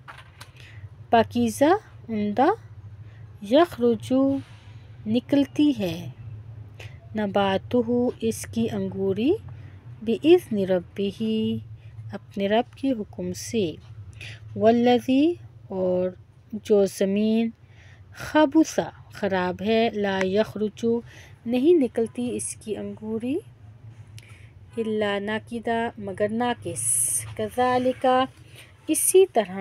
پاکیزہ عمدہ یخرج نکلتی ہے نباتہ اس کی انگوری بإذن ربہ اپنے رب کے حکم سے والذی اور جو زمین خبث خراب ہے لا یخرج نہیں نکلتی اس کی انگوری الا ناکدہ مگر ناقص کذالک اسی طرح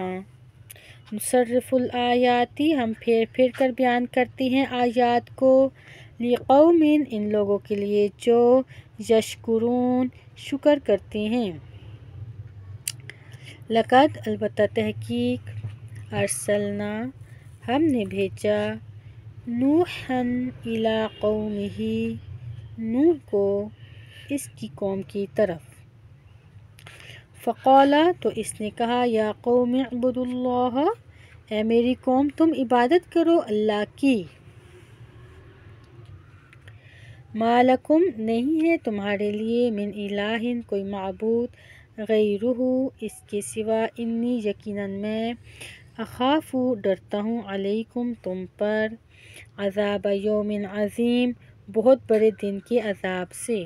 نصرف الآیاتی ہم پھیر پھیر کر بیان کرتے ہیں آیات کو لقوم ان لوگوں کے لیے جو یشکرون شکر کرتے ہیں لقد البتہ تحقیق ارسلنا ہم نے بھیجا نوحًا الی قومہ نوح کو اس کی قوم کی طرف فقال تو اس نے کہا یا قوم اعبدوا اللہ اے میری قوم تم عبادت کرو اللہ کی ما لکم نہیں ہے تمہارے لیے من الہ کوئی معبود غیرہ اس کے سوا انی یقیناً میں اخاف ڈرتا ہوں علیکم تم پر عذاب یوم عظیم بہت بڑے دن کے عذاب سے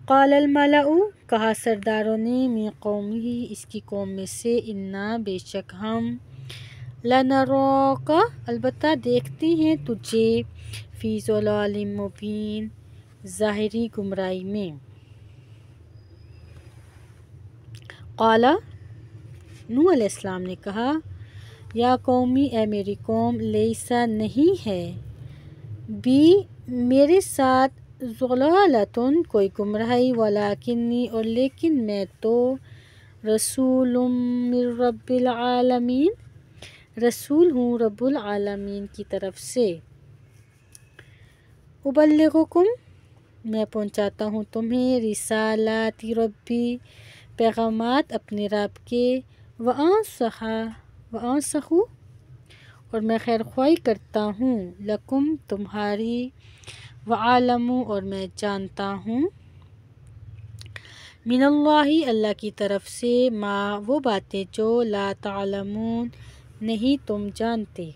قال الملأ کہا سرداروں نے من قومہ اس کی قوم میں سے انا بے شک ہم لنراک البتہ دیکھتے ہیں تجھے فی ضلال مبین ظاہری گمراہی میں قال نوح علیہ السلام نے کہا یا قومی اے میری قوم لیسا نہیں ہے بی میرے ساتھ ضلالتن کوئی گمراہی ولکنی اور لیکن میں تو رسول من رب العالمین رسول ہوں رب العالمین کی طرف سے ابلغکم میں پہنچاتا ہوں تمہیں رسالات ربی پیغامات اپنے رب کے وانصح اور میں خیر خواہی کرتا ہوں لکم تمہاری وعالم اور میں جانتا ہوں من اللہ اللہ کی طرف سے ما وہ باتیں جو لا تعلمون نہیں تم جانتے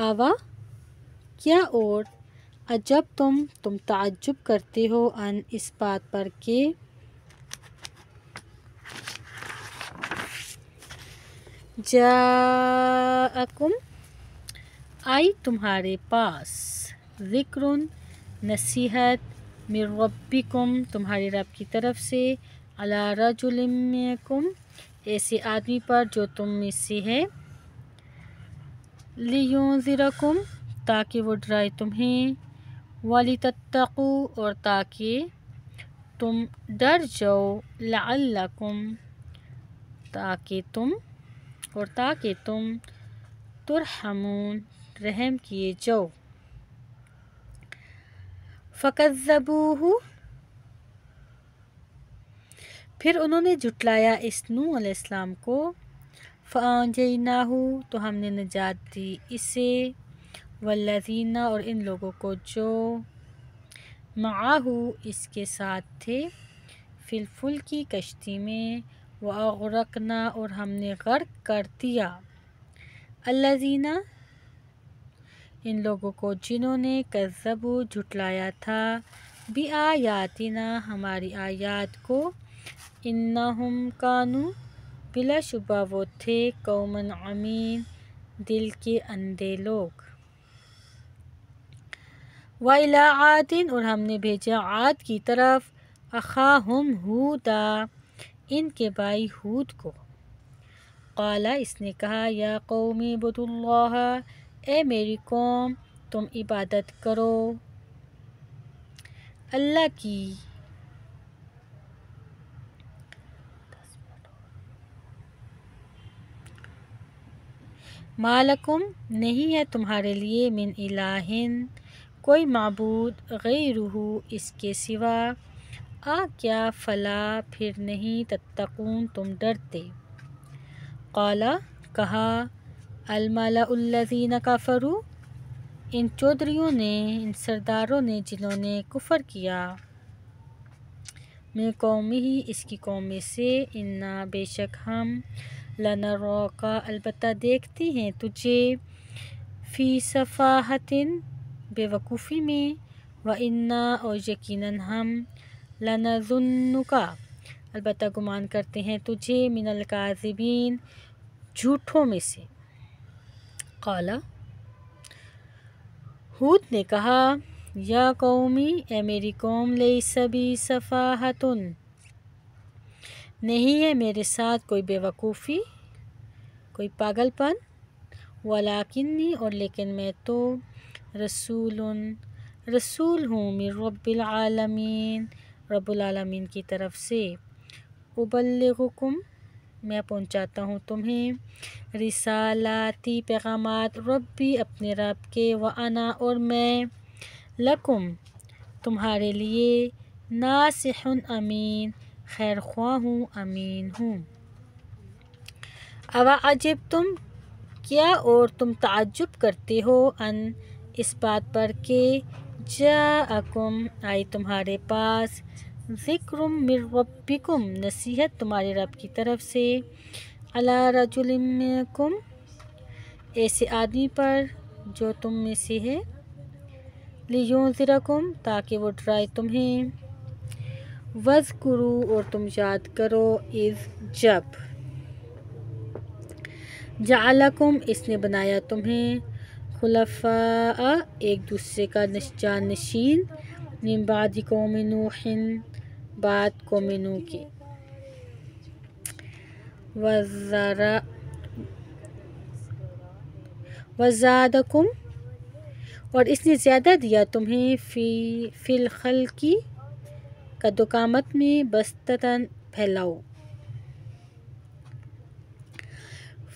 آوا کیا اور عجب تم تعجب کرتے ہو ان اس بات پر کہ جاءکم آئی تمہارے پاس ذکر نصیحت من ربکم تمہارے رب کی طرف سے علی رجل منکم ایسے آدمی پر جو تم میں سے ہے لینذرکم تاکہ وہ ڈرائے تمہیں ولتتقوا اور تاکہ تم ڈر جاؤ لعلکم تاکہ تم ترحمون رحم کیے جاؤ فکذبوہ پھر انہوں نے جھٹلایا اس نوح علیہ السلام کو فانجیناہ تو ہم نے نجات دی اسے والذین اور ان لوگوں کو جو معاہ اس کے ساتھ تھے فی الفلک کشتی میں واغرقنا اور ہم نے غرق کر دیا الذین ان لوگوں کو جنہوں نے کذبوا جھٹلایا تھا بآیاتنا ہماری آیات کو انہم کانوا بلا شبہ وہ تھے قوما عمین دل کے اندھے لوگ وَإِلَىٰ عَادٍ اور ہم نے بھیجا عاد کی طرف اخاہم ہودا ان کے بھائی ہود کو قال اس نے کہا یا قوم اعبدوا اللہ اے میری قوم تم عبادت کرو اللہ کی مالکم نہیں ہے تمہارے لیے من الہن کوئی معبود غیرہ اس کے سوا کیا فلا پھر نہیں تتقون تم ڈرتے قال کہا الملأ الذین کفروا ان چودھریوں نے ان سرداروں نے جنہوں نے کفر کیا من قومہ اس کی قوم میں سے انا بے شک ہم لنراک البتہ دیکھتے ہیں تجھے فی صفاحۃ بے وقوفی میں وانا اور یقیناً ہم لنظنک البتہ گمان کرتے ہیں تجھے من الکاذبین جھوٹوں میں سے قال ہود نے کہا یا قومی اے میری قوم لیس بی صفاحۃ نہیں ہے میرے ساتھ کوئی بے وقوفی کوئی پاگل پن ولیکنی اور لیکن میں تو رسول ہوں من رب العالمین رب العالمین کی طرف سے ابلغکم میں پہنچاتا ہوں تمہیں رسالاتی پیغامات ربی اپنے رب کے وانا اور میں لکم تمہارے لیے ناصح امین خیر خواہ ہوں امین ہوں اوا عجب تم کیا اور تم تعجب کرتے ہو ان اس بات پر کہ جاءکم آئی تمہارے پاس ذکر من ربکم نصیحت تمہارے رب کی طرف سے علی رجل منکم ایسے آدمی پر جو تم میں سے ہے لینذرکم تاکہ وہ ڈرائے تمہیں وذکروا اور تم یاد کرو اذ جب جعلکم اس نے بنایا تمہیں خلفاء ایک دوسرے کا جانشین من بعد قوم نوح بعد قوم نوح کے وزادکم اور اس نے زیادہ دیا تمہیں فی الخلق قد و قامت میں بسطتاً پھیلاؤ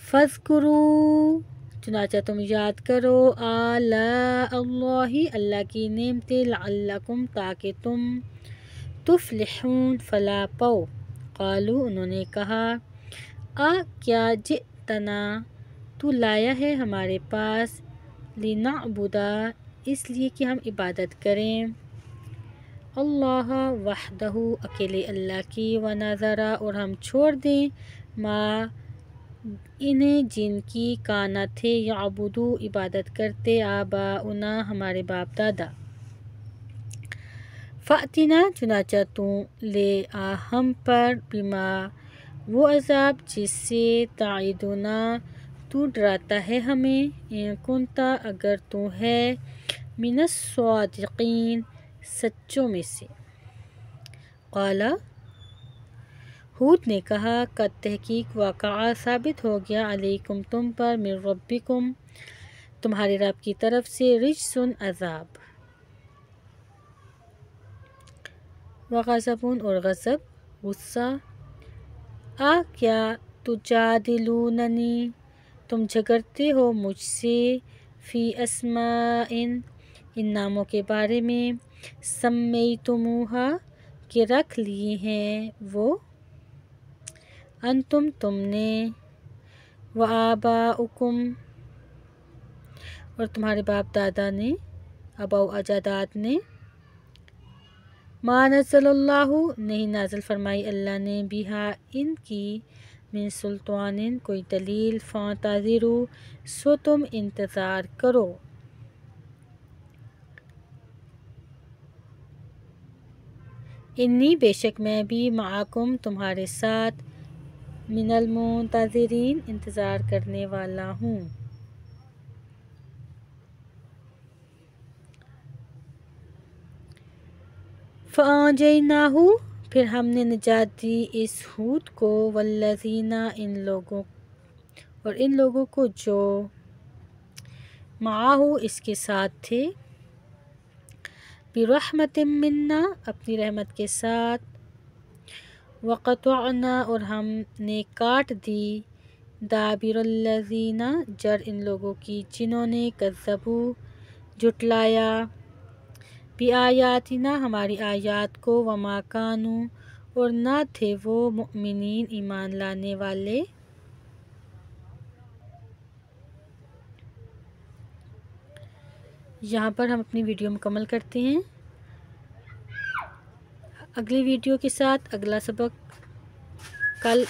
فاذکروا چنانچہ تم یاد کرو آلاء اللہ کی نعمتیں لعلکم تاکہ تم تفلحون فلاح پاؤ قالوا انہوں نے کہا کیا جئتنا تو لایا ہے ہمارے پاس لنعبدا اس لیے کہ ہم عبادت کریں اللہ وحدہ اکیلے اللہ کی ونذرا اور ہم چھوڑ دیں ما انہیں جن کی کانا تھے یعبدو عبادت کرتے آباؤنا ہمارے باپ دادا فأتنا چنانچہ تو لے آ ہم پر بما وہ عذاب جس سے تعیدنا تو ڈراتا ہے ہمیں ان کنتا اگر تو ہے من الصادقین سچوں میں سے قال ہود نے کہا قد تحقیق واقعہ ثابت ہو گیا علیکم تم پر من ربکم تمہارے رب کی طرف سے رجس عذاب وغضب اور غضب غصہ کیا تجادلوننی تم جھگڑتے ہو مجھ سے فی اسماء ان ناموں کے بارے میں سمیتموہا کہ رکھ لیے ہیں وہ انتم تم نے وآباؤکم اور تمہارے باپ دادا نے آبا و اجداد نے ما نزل اللہ نہیں نازل فرمائی اللہ نے بہا ان کی من سلطان کوئی دلیل فانتظروا سو تم انتظار کرو انی بے شک میں بھی معاکم تمہارے ساتھ من المنتظرین انتظار کرنے والا ہوں فَأَنجَيْنَاهُ پھر ہم نے نجات دی اس ہود کو والذین ان لوگوں کو جو معاہو اس کے ساتھ تھے، برحمت منا اپنی رحمت کے ساتھ، وقطعنا اور ہم نے کاٹ دی، دابر الذین جڑ ان لوگوں کی جنہوں نے کذبوا جھٹلایا، بآیاتنا ہماری آیات کو، وما کانوا اور نہ تھے وہ مؤمنین ایمان لانے والے۔ یہاں پر ہم اپنی ویڈیو مکمل کرتے ہیں۔ اگلی ویڈیو کے ساتھ اگلا سبق کل